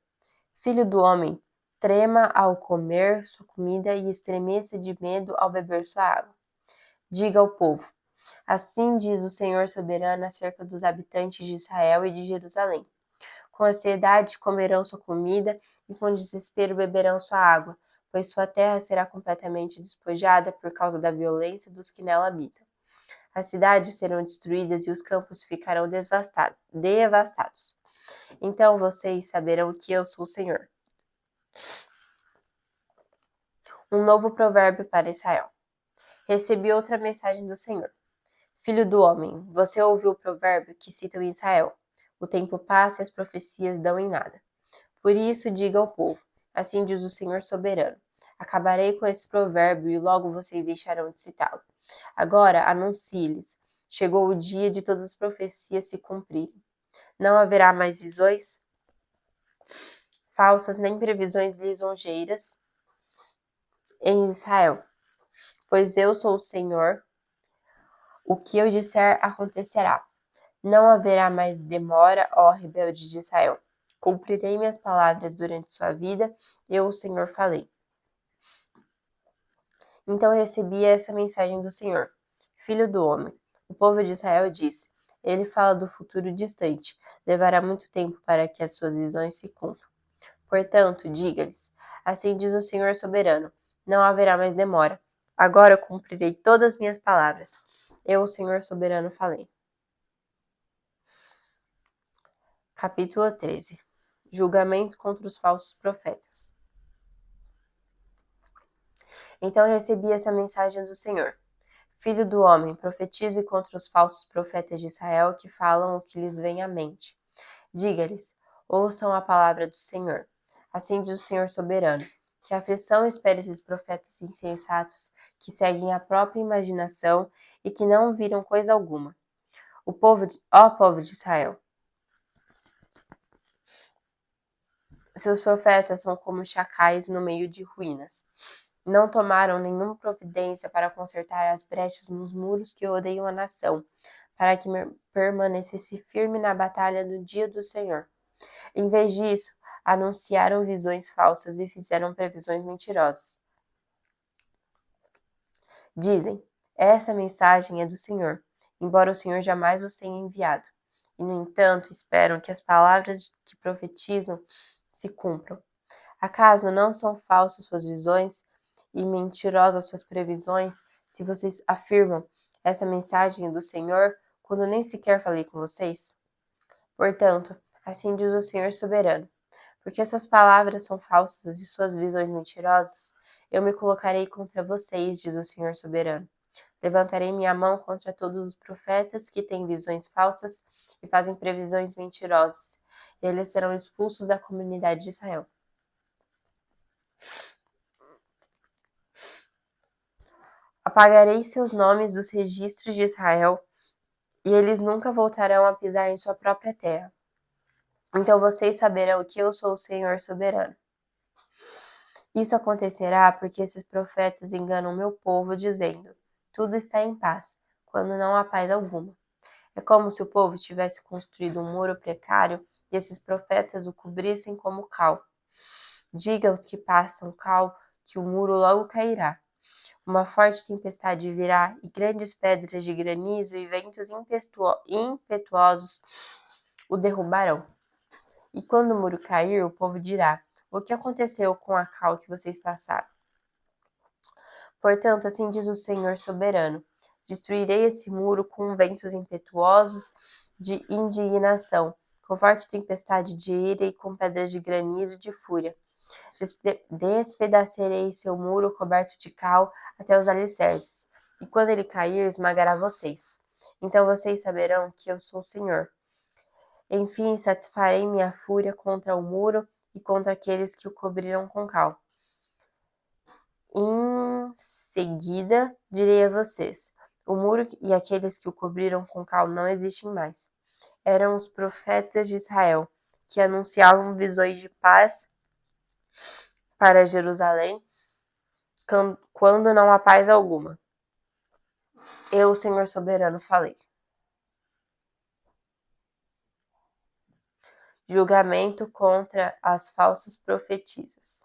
Filho do homem, trema ao comer sua comida e estremeça de medo ao beber sua água. Diga ao povo: assim diz o Senhor soberano acerca dos habitantes de Israel e de Jerusalém. Com ansiedade comerão sua comida e com desespero beberão sua água, pois sua terra será completamente despojada por causa da violência dos que nela habitam. As cidades serão destruídas e os campos ficarão devastados. Então vocês saberão que eu sou o Senhor. Um novo provérbio para Israel. Recebi outra mensagem do Senhor. Filho do homem, você ouviu o provérbio que citam em Israel: o tempo passa e as profecias dão em nada. Por isso diga ao povo: assim diz o Senhor soberano: acabarei com esse provérbio e logo vocês deixarão de citá-lo. Agora anuncie-lhes: chegou o dia de todas as profecias se cumprirem. Não haverá mais visões falsas nem previsões lisonjeiras em Israel, pois eu sou o Senhor. O que eu disser acontecerá. Não haverá mais demora, ó rebelde de Israel. Cumprirei minhas palavras durante sua vida, eu, o Senhor, falei. Então recebi essa mensagem do Senhor: Filho do homem, o povo de Israel disse: ele fala do futuro distante, levará muito tempo para que as suas visões se cumpram. Portanto, diga-lhes: assim diz o Senhor soberano: não haverá mais demora. Agora eu cumprirei todas as minhas palavras. Eu, o Senhor soberano, falei. Capítulo 13. Julgamento contra os falsos profetas. Então recebi essa mensagem do Senhor: Filho do homem, profetize contra os falsos profetas de Israel que falam o que lhes vem à mente. Diga-lhes: ouçam a palavra do Senhor. Assim diz o Senhor soberano: que a aflição espere esses profetas insensatos que seguem a própria imaginação e que não viram coisa alguma. Ó povo de Israel, seus profetas são como chacais no meio de ruínas. Não tomaram nenhuma providência para consertar as brechas nos muros que odeiam a nação, para que permanecesse firme na batalha no dia do Senhor. Em vez disso, anunciaram visões falsas e fizeram previsões mentirosas. Dizem: essa mensagem é do Senhor, embora o Senhor jamais os tenha enviado. E, no entanto, esperam que as palavras que profetizam se cumpram. Acaso não são falsas suas visões e mentirosas suas previsões, se vocês afirmam essa mensagem é do Senhor, quando nem sequer falei com vocês? Portanto, assim diz o Senhor soberano: porque suas palavras são falsas e suas visões mentirosas, eu me colocarei contra vocês, diz o Senhor soberano. Levantarei minha mão contra todos os profetas que têm visões falsas e fazem previsões mentirosas. Eles serão expulsos da comunidade de Israel. Apagarei seus nomes dos registros de Israel, e eles nunca voltarão a pisar em sua própria terra. Então vocês saberão que eu sou o Senhor soberano. Isso acontecerá porque esses profetas enganam meu povo, dizendo: tudo está em paz, quando não há paz alguma. É como se o povo tivesse construído um muro precário e esses profetas o cobrissem como cal. Diga aos que passam cal que o muro logo cairá. Uma forte tempestade virá e grandes pedras de granizo e ventos impetuosos o derrubarão. E quando o muro cair, o povo dirá: o que aconteceu com a cal que vocês passaram? Portanto, assim diz o Senhor soberano: destruirei esse muro com ventos impetuosos de indignação, com forte tempestade de ira e com pedras de granizo de fúria. Despedacerei seu muro coberto de cal até os alicerces, e quando ele cair, esmagará vocês. Então vocês saberão que eu sou o Senhor. Enfim, satisfarei minha fúria contra o muro e contra aqueles que o cobriram com cal. Em seguida, direi a vocês: o muro e aqueles que o cobriram com cal não existem mais. eram os profetas de Israel, que anunciavam visões de paz para Jerusalém, quando não há paz alguma. Eu, Senhor soberano, falei. Julgamento contra as falsas profetisas.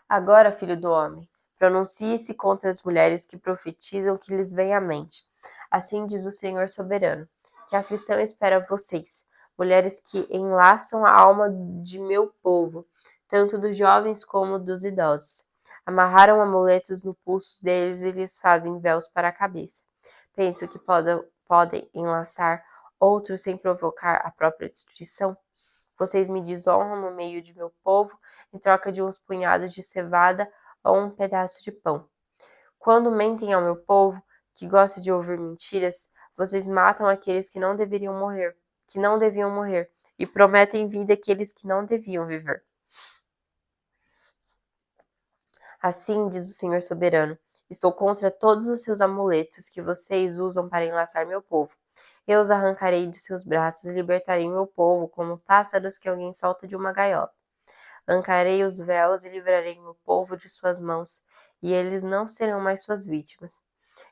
Agora, filho do homem, pronuncie-se contra as mulheres que profetizam que lhes vem à mente. Assim diz o Senhor soberano, que a aflição espera vocês, mulheres que enlaçam a alma de meu povo, tanto dos jovens como dos idosos. Amarraram amuletos no pulso deles e lhes fazem véus para a cabeça. Pensam que podem enlaçar outros sem provocar a própria destruição? Vocês me desonram no meio de meu povo em troca de uns punhados de cevada ou um pedaço de pão. Quando mentem ao meu povo, que gosta de ouvir mentiras, vocês matam aqueles que não deviam morrer, e prometem vida àqueles que não deviam viver. Assim diz o Senhor soberano: estou contra todos os seus amuletos que vocês usam para enlaçar meu povo. Eu os arrancarei de seus braços e libertarei meu povo como pássaros que alguém solta de uma gaiola. Arrancarei os véus e livrarei meu povo de suas mãos, e eles não serão mais suas vítimas.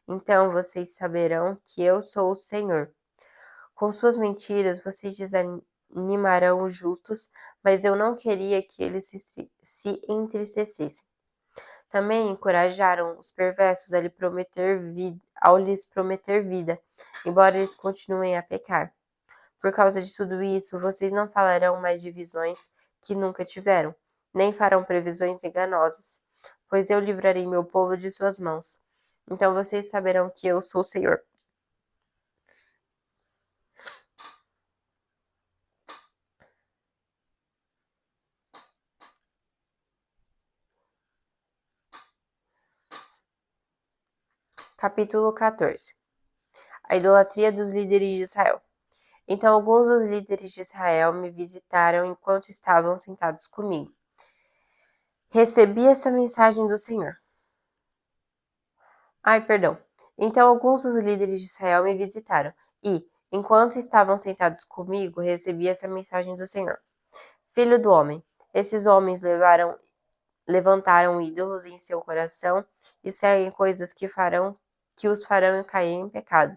Então vocês saberão que eu sou o Senhor. Com suas mentiras vocês desanimarão os justos, mas eu não queria que eles se entristecessem. Também encorajaram os perversos ao lhes prometer vida, embora eles continuem a pecar. Por causa de tudo isso, vocês não falarão mais de visões que nunca tiveram, nem farão previsões enganosas, pois eu livrarei meu povo de suas mãos. Então vocês saberão que eu sou o Senhor. Capítulo 14. A idolatria dos líderes de Israel. Então alguns dos líderes de Israel me visitaram enquanto estavam sentados comigo. Recebi essa mensagem do Senhor. Então alguns dos líderes de Israel me visitaram e, enquanto estavam sentados comigo, recebi essa mensagem do Senhor. Filho do homem, esses homens levantaram ídolos em seu coração e seguem coisas que os farão cair em pecado.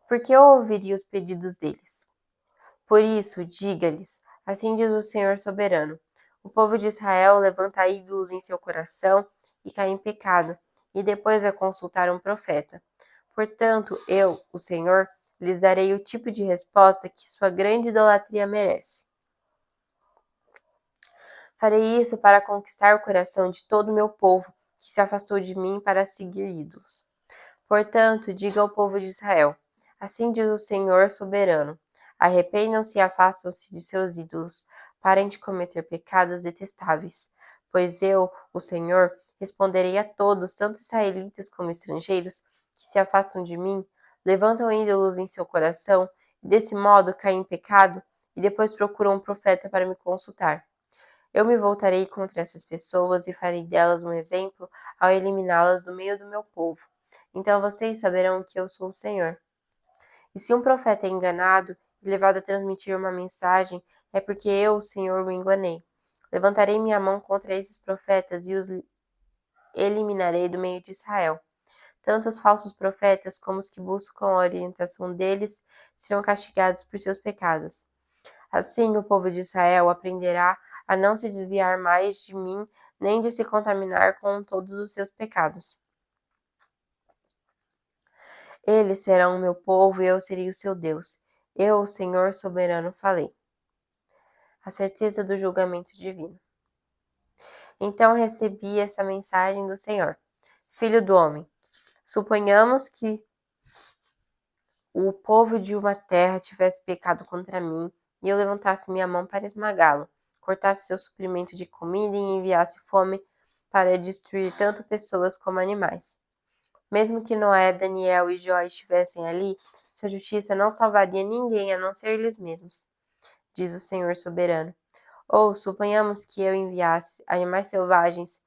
Por que eu ouviria os pedidos deles? Por isso, diga-lhes, assim diz o Senhor soberano: o povo de Israel levanta ídolos em seu coração e cai em pecado, e depois vai consultar um profeta. Portanto, eu, o Senhor, lhes darei o tipo de resposta que sua grande idolatria merece. Farei isso para conquistar o coração de todo o meu povo, que se afastou de mim para seguir ídolos. Portanto, diga ao povo de Israel: assim diz o Senhor soberano: arrependam-se e afastam-se de seus ídolos, parem de cometer pecados detestáveis, pois eu, o Senhor, responderei a todos, tanto israelitas como estrangeiros, que se afastam de mim, levantam ídolos em seu coração, e desse modo caem em pecado, e depois procuram um profeta para me consultar. Eu me voltarei contra essas pessoas e farei delas um exemplo ao eliminá-las do meio do meu povo. Então vocês saberão que eu sou o Senhor. E se um profeta é enganado e levado a transmitir uma mensagem, é porque eu, o Senhor, o enganei. Levantarei minha mão contra esses profetas e os eliminarei do meio de Israel. Tanto os falsos profetas como os que buscam a orientação deles serão castigados por seus pecados. Assim o povo de Israel aprenderá a não se desviar mais de mim, nem de se contaminar com todos os seus pecados. Eles serão o meu povo e eu serei o seu Deus. Eu, o Senhor soberano, falei. A certeza do julgamento divino. Então recebi essa mensagem do Senhor. Filho do homem, suponhamos que o povo de uma terra tivesse pecado contra mim e eu levantasse minha mão para esmagá-lo, cortasse seu suprimento de comida e enviasse fome para destruir tanto pessoas como animais. Mesmo que Noé, Daniel e Jó estivessem ali, sua justiça não salvaria ninguém a não ser eles mesmos, diz o Senhor soberano. Ou suponhamos que eu enviasse animais selvagens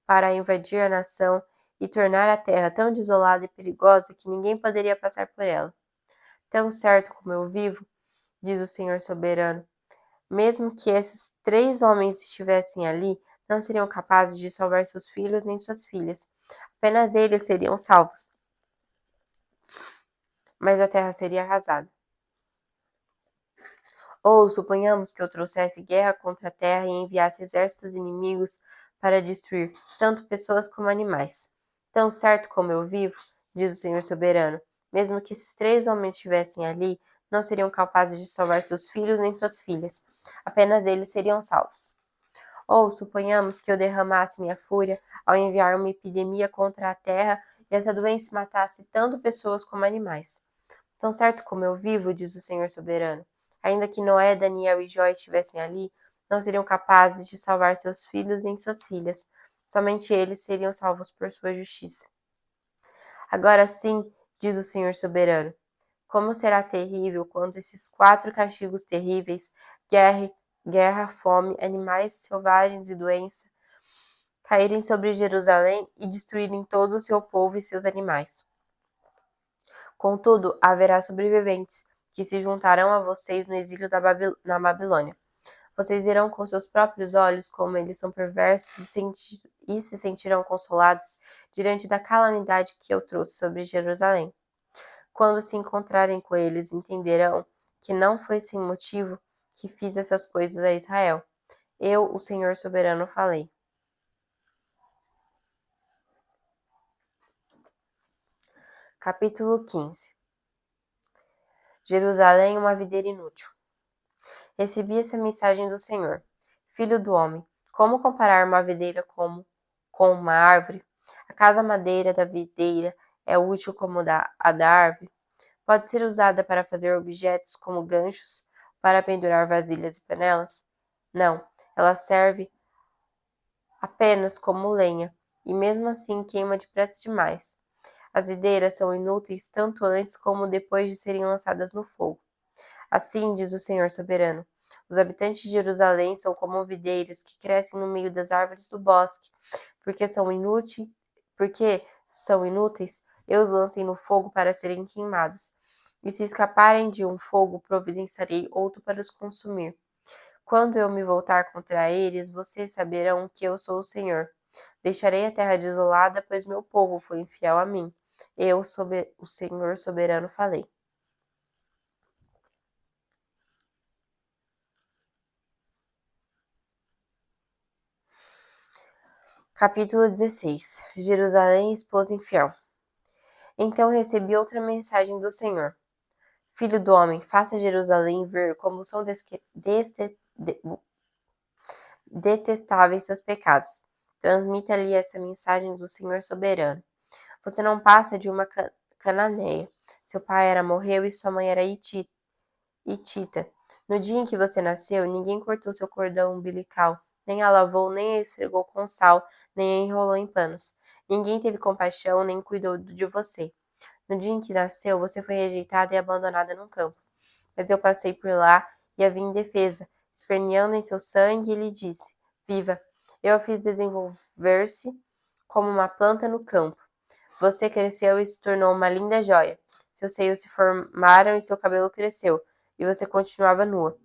para invadir a nação e tornar a terra tão desolada e perigosa que ninguém poderia passar por ela. Tão certo como eu vivo, diz o Senhor soberano, mesmo que esses 3 homens estivessem ali, não seriam capazes de salvar seus filhos nem suas filhas. Apenas eles seriam salvos, mas a terra seria arrasada. Ou suponhamos que eu trouxesse guerra contra a terra e enviasse exércitos inimigos para destruir tanto pessoas como animais. Tão certo como eu vivo, diz o Senhor soberano, mesmo que esses 3 homens estivessem ali, não seriam capazes de salvar seus filhos nem suas filhas. Apenas eles seriam salvos. Ou suponhamos que eu derramasse minha fúria ao enviar uma epidemia contra a terra e essa doença matasse tanto pessoas como animais. Tão certo como eu vivo, diz o Senhor soberano, ainda que Noé, Daniel e Jó estivessem ali, não seriam capazes de salvar seus filhos nem suas filhas. Somente eles seriam salvos por sua justiça. Agora sim, diz o Senhor soberano, como será terrível quando esses 4 castigos terríveis, guerra, fome, animais selvagens e doença, caírem sobre Jerusalém e destruírem todo o seu povo e seus animais. Contudo, haverá sobreviventes que se juntarão a vocês no exílio na Babilônia. Vocês verão com seus próprios olhos como eles são perversos e se sentirão consolados diante da calamidade que eu trouxe sobre Jerusalém. Quando se encontrarem com eles, entenderão que não foi sem motivo que fiz essas coisas a Israel. Eu, o Senhor soberano, falei. Capítulo 15. Jerusalém, uma videira inútil. Recebi essa mensagem do Senhor. Filho do homem, como comparar uma videira com uma árvore? Acaso a madeira da videira é útil como a da árvore? Pode ser usada para fazer objetos como ganchos, para pendurar vasilhas e panelas? Não, ela serve apenas como lenha, e mesmo assim queima depressa demais. As videiras são inúteis tanto antes como depois de serem lançadas no fogo. Assim diz o Senhor soberano: os habitantes de Jerusalém são como videiras que crescem no meio das árvores do bosque, porque são inúteis, eu os lancei no fogo para serem queimados. E se escaparem de um fogo, providenciarei outro para os consumir. Quando eu me voltar contra eles, vocês saberão que eu sou o Senhor. Deixarei a terra desolada, pois meu povo foi infiel a mim. Eu, o Senhor soberano, falei. Capítulo 16. Jerusalém, esposa infiel. Então recebi outra mensagem do Senhor. Filho do homem, faça Jerusalém ver como são detestáveis seus pecados. Transmita-lhe essa mensagem do Senhor soberano. Você não passa de uma cananeia. Seu pai era amorreu e sua mãe era hitita. No dia em que você nasceu, ninguém cortou seu cordão umbilical, nem a lavou, nem a esfregou com sal, nem a enrolou em panos. Ninguém teve compaixão, nem cuidou de você. No dia em que nasceu, você foi rejeitada e abandonada num campo. Mas eu passei por lá e a vi indefesa, esperneando em seu sangue, e lhe disse: Viva! Eu a fiz desenvolver-se como uma planta no campo. Você cresceu e se tornou uma linda joia. Seus seios se formaram e seu cabelo cresceu, e você continuava nua.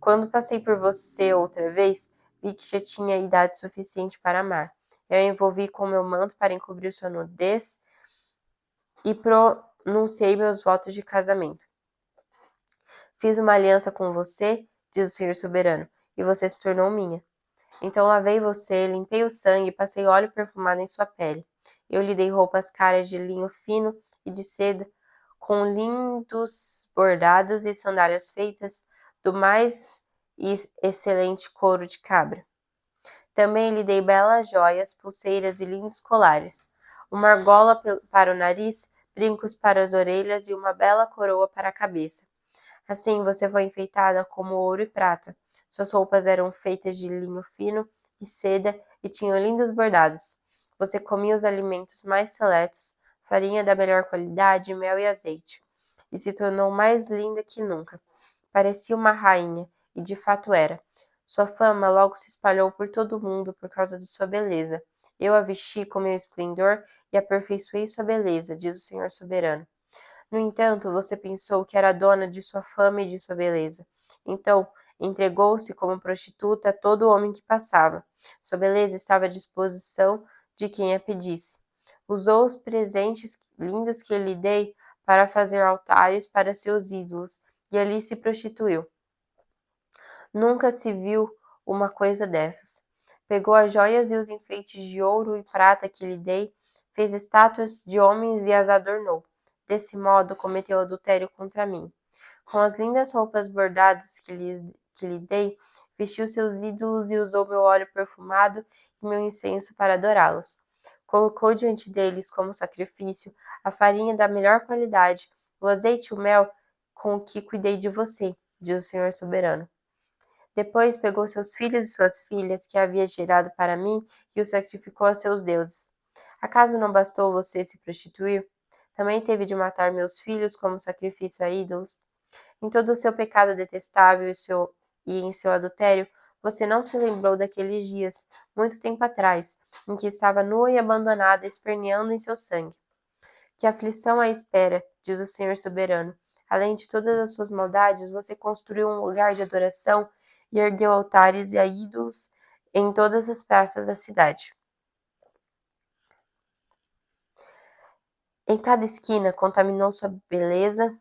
Quando passei por você outra vez, vi que já tinha idade suficiente para amar. Eu a envolvi com meu manto para encobrir sua nudez e pronunciei meus votos de casamento. Fiz uma aliança com você, diz o Senhor soberano, e você se tornou minha. Então lavei você, limpei o sangue e passei óleo perfumado em sua pele. Eu lhe dei roupas caras de linho fino e de seda, com lindos bordados e sandálias feitas do mais excelente couro de cabra. Também lhe dei belas joias, pulseiras e lindos colares, uma argola para o nariz, brincos para as orelhas e uma bela coroa para a cabeça. Assim você foi enfeitada como ouro e prata. Suas roupas eram feitas de linho fino e seda e tinham lindos bordados. Você comia os alimentos mais seletos, farinha da melhor qualidade, mel e azeite, e se tornou mais linda que nunca. Parecia uma rainha, e de fato era. Sua fama logo se espalhou por todo o mundo por causa de sua beleza. Eu a vesti com meu esplendor e aperfeiçoei sua beleza, diz o Senhor soberano. No entanto, você pensou que era dona de sua fama e de sua beleza. Então, entregou-se como prostituta a todo homem que passava. Sua beleza estava à disposição de quem a pedisse. Usou os presentes lindos que lhe dei para fazer altares para seus ídolos, e ali se prostituiu. Nunca se viu uma coisa dessas. Pegou as joias e os enfeites de ouro e prata que lhe dei, fez estátuas de homens e as adornou. Desse modo cometeu adultério contra mim. Com as lindas roupas bordadas que lhe dei, vestiu seus ídolos e usou meu óleo perfumado e meu incenso para adorá-los. Colocou diante deles como sacrifício a farinha da melhor qualidade, o azeite e o mel com o que cuidei de você, diz o Senhor soberano. Depois pegou seus filhos e suas filhas, que havia gerado para mim, e os sacrificou a seus deuses. Acaso não bastou você se prostituir? Também teve de matar meus filhos como sacrifício a ídolos? Em todo o seu pecado detestável e em seu adultério, você não se lembrou daqueles dias, muito tempo atrás, em que estava nua e abandonada, esperneando em seu sangue. Que aflição a espera, diz o Senhor soberano. Além de todas as suas maldades, você construiu um lugar de adoração e ergueu altares e ídolos em todas as praças da cidade. Em cada esquina contaminou sua beleza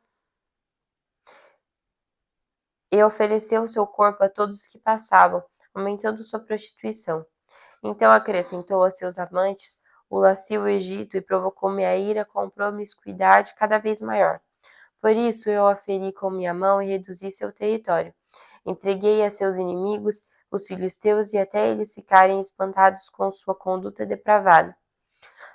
e ofereceu seu corpo a todos que passavam, aumentando sua prostituição. Então acrescentou a seus amantes o lascivo Egito e provocou minha ira com promiscuidade cada vez maior. Por isso eu a feri com minha mão e reduzi seu território. Entreguei a seus inimigos, os filisteus, e até eles ficarem espantados com sua conduta depravada.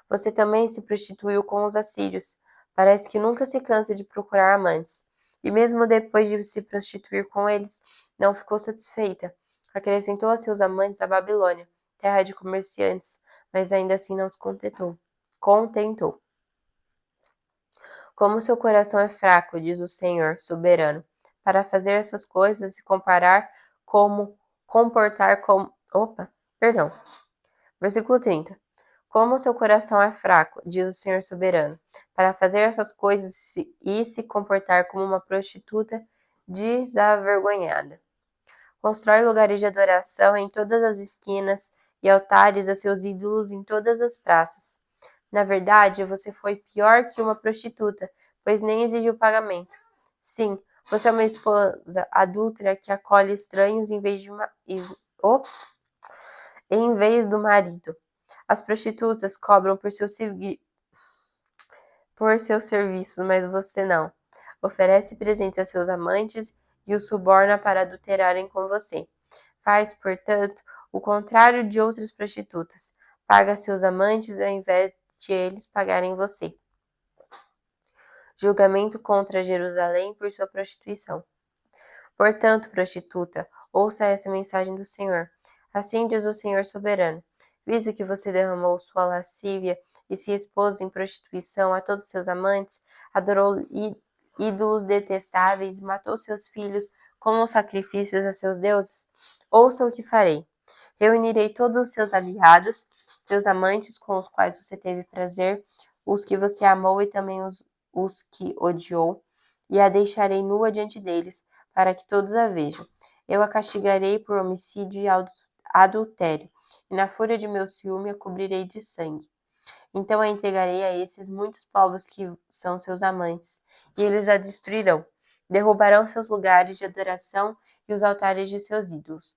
Você também se prostituiu com os assírios. Parece que nunca se cansa de procurar amantes. E mesmo depois de se prostituir com eles, não ficou satisfeita. Acrescentou a seus amantes a Babilônia, terra de comerciantes, mas ainda assim não se contentou. Como seu coração é fraco, diz o Senhor soberano, para fazer essas coisas e comportar como. Opa, perdão. Versículo 30. Como seu coração é fraco, diz o Senhor soberano, para fazer essas coisas e se comportar como uma prostituta desavergonhada. Constrói lugares de adoração em todas as esquinas e altares a seus ídolos em todas as praças. Na verdade, você foi pior que uma prostituta, pois nem exigiu pagamento. Sim, você é uma esposa adúltera que acolhe estranhos em vez do marido. As prostitutas cobram por seus serviços, mas você não. Oferece presentes a seus amantes e os suborna para adulterarem com você. Faz, portanto, o contrário de outras prostitutas. Paga seus amantes ao invés de eles pagarem você. Julgamento contra Jerusalém por sua prostituição. Portanto, prostituta, ouça essa mensagem do Senhor. Assim diz o Senhor soberano: visto que você derramou sua lascívia e se expôs em prostituição a todos seus amantes, adorou ídolos detestáveis e matou seus filhos como sacrifícios a seus deuses, ouça o que farei. Reunirei todos os seus aliados, seus amantes com os quais você teve prazer, os que você amou e também os que odiou, e a deixarei nua diante deles, para que todos a vejam. Eu a castigarei por homicídio e adultério, e na fúria de meu ciúme a cobrirei de sangue. Então a entregarei a esses muitos povos que são seus amantes, e eles a destruirão. Derrubarão seus lugares de adoração e os altares de seus ídolos.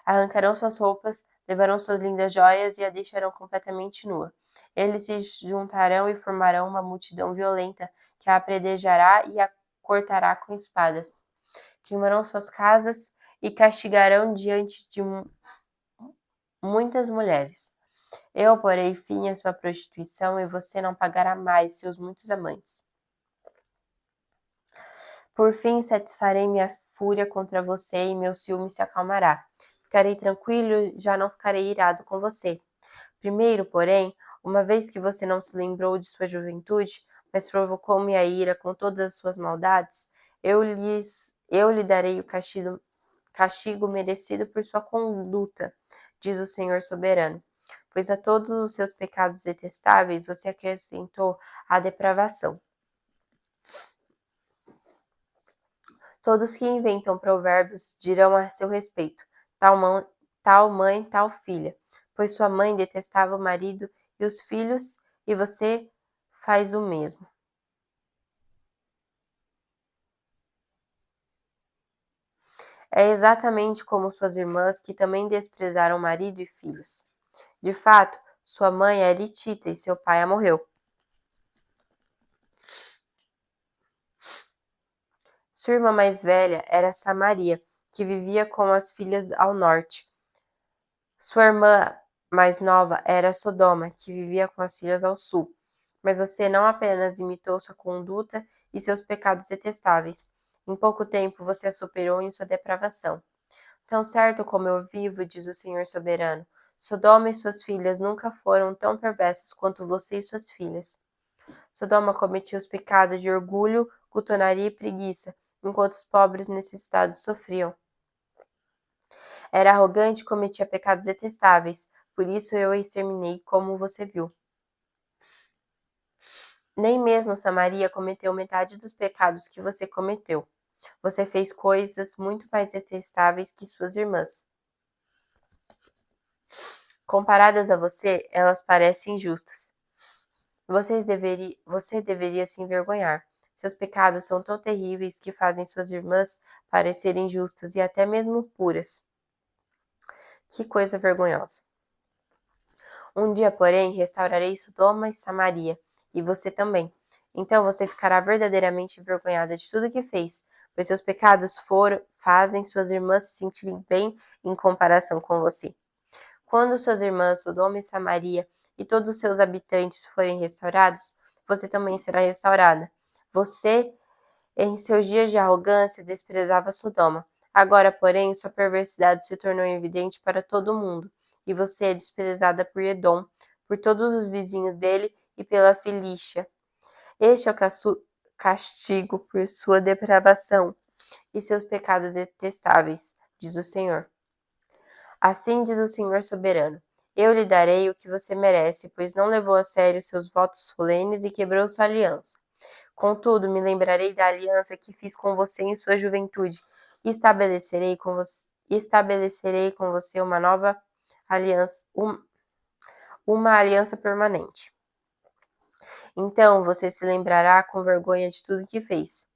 Arrancarão suas roupas, levarão suas lindas joias e a deixarão completamente nua. Eles se juntarão e formarão uma multidão violenta que a apedrejará e a cortará com espadas. Queimarão suas casas e castigarão diante de muitas mulheres. Eu porei fim à sua prostituição e você não pagará mais seus muitos amantes. Por fim, satisfarei minha fúria contra você e meu ciúme se acalmará. Ficarei tranquilo e já não ficarei irado com você. Primeiro, porém, uma vez que você não se lembrou de sua juventude, mas provocou minha ira com todas as suas maldades, eu lhe darei o castigo merecido por sua conduta, diz o Senhor soberano. Pois a todos os seus pecados detestáveis você acrescentou a depravação. Todos que inventam provérbios dirão a seu respeito: tal mãe, tal filha. Pois sua mãe detestava o marido e os filhos, e você faz o mesmo. É exatamente como suas irmãs, que também desprezaram marido e filhos. De fato, sua mãe era hitita e seu pai a morreu. Sua irmã mais velha era Samaria, que vivia com as filhas ao norte. Sua irmã mais nova era Sodoma, que vivia com as filhas ao sul. Mas você não apenas imitou sua conduta e seus pecados detestáveis. Em pouco tempo você a superou em sua depravação. Tão certo como eu vivo, diz o Senhor soberano, Sodoma e suas filhas nunca foram tão perversas quanto você e suas filhas. Sodoma cometia os pecados de orgulho, glutonaria e preguiça, enquanto os pobres necessitados sofriam. Era arrogante e cometia pecados detestáveis, por isso eu a exterminei, como você viu. Nem mesmo Samaria cometeu metade dos pecados que você cometeu. Você fez coisas muito mais detestáveis que suas irmãs. Comparadas a você, elas parecem justas. Você deveria se envergonhar. Seus pecados são tão terríveis que fazem suas irmãs parecerem justas e até mesmo puras. Que coisa vergonhosa! Um dia, porém, restaurarei Sodoma e Samaria, e você também. Então você ficará verdadeiramente envergonhada de tudo que fez, pois seus pecados fazem suas irmãs se sentirem bem em comparação com você. Quando suas irmãs Sodoma e Samaria e todos os seus habitantes forem restaurados, você também será restaurada. Você, em seus dias de arrogância, desprezava Sodoma. Agora, porém, sua perversidade se tornou evidente para todo mundo, e você é desprezada por Edom, por todos os vizinhos dele e pela Filístia. Este é o castigo por sua depravação e seus pecados detestáveis, diz o Senhor. Assim diz o Senhor soberano: eu lhe darei o que você merece, pois não levou a sério seus votos solenes e quebrou sua aliança. Contudo, me lembrarei da aliança que fiz com você em sua juventude, e estabelecerei com você uma nova aliança, uma aliança permanente. Então você se lembrará com vergonha de tudo que fez.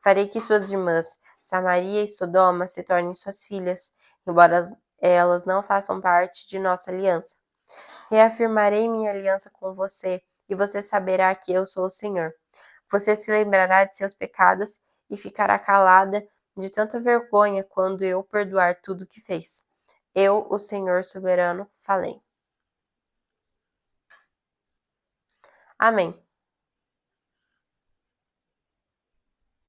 Farei que suas irmãs, Samaria e Sodoma, se tornem suas filhas, embora elas não façam parte de nossa aliança. Reafirmarei minha aliança com você, e você saberá que eu sou o Senhor. Você se lembrará de seus pecados e ficará calada de tanta vergonha quando eu perdoar tudo o que fez. Eu, o Senhor soberano, falei. Amém.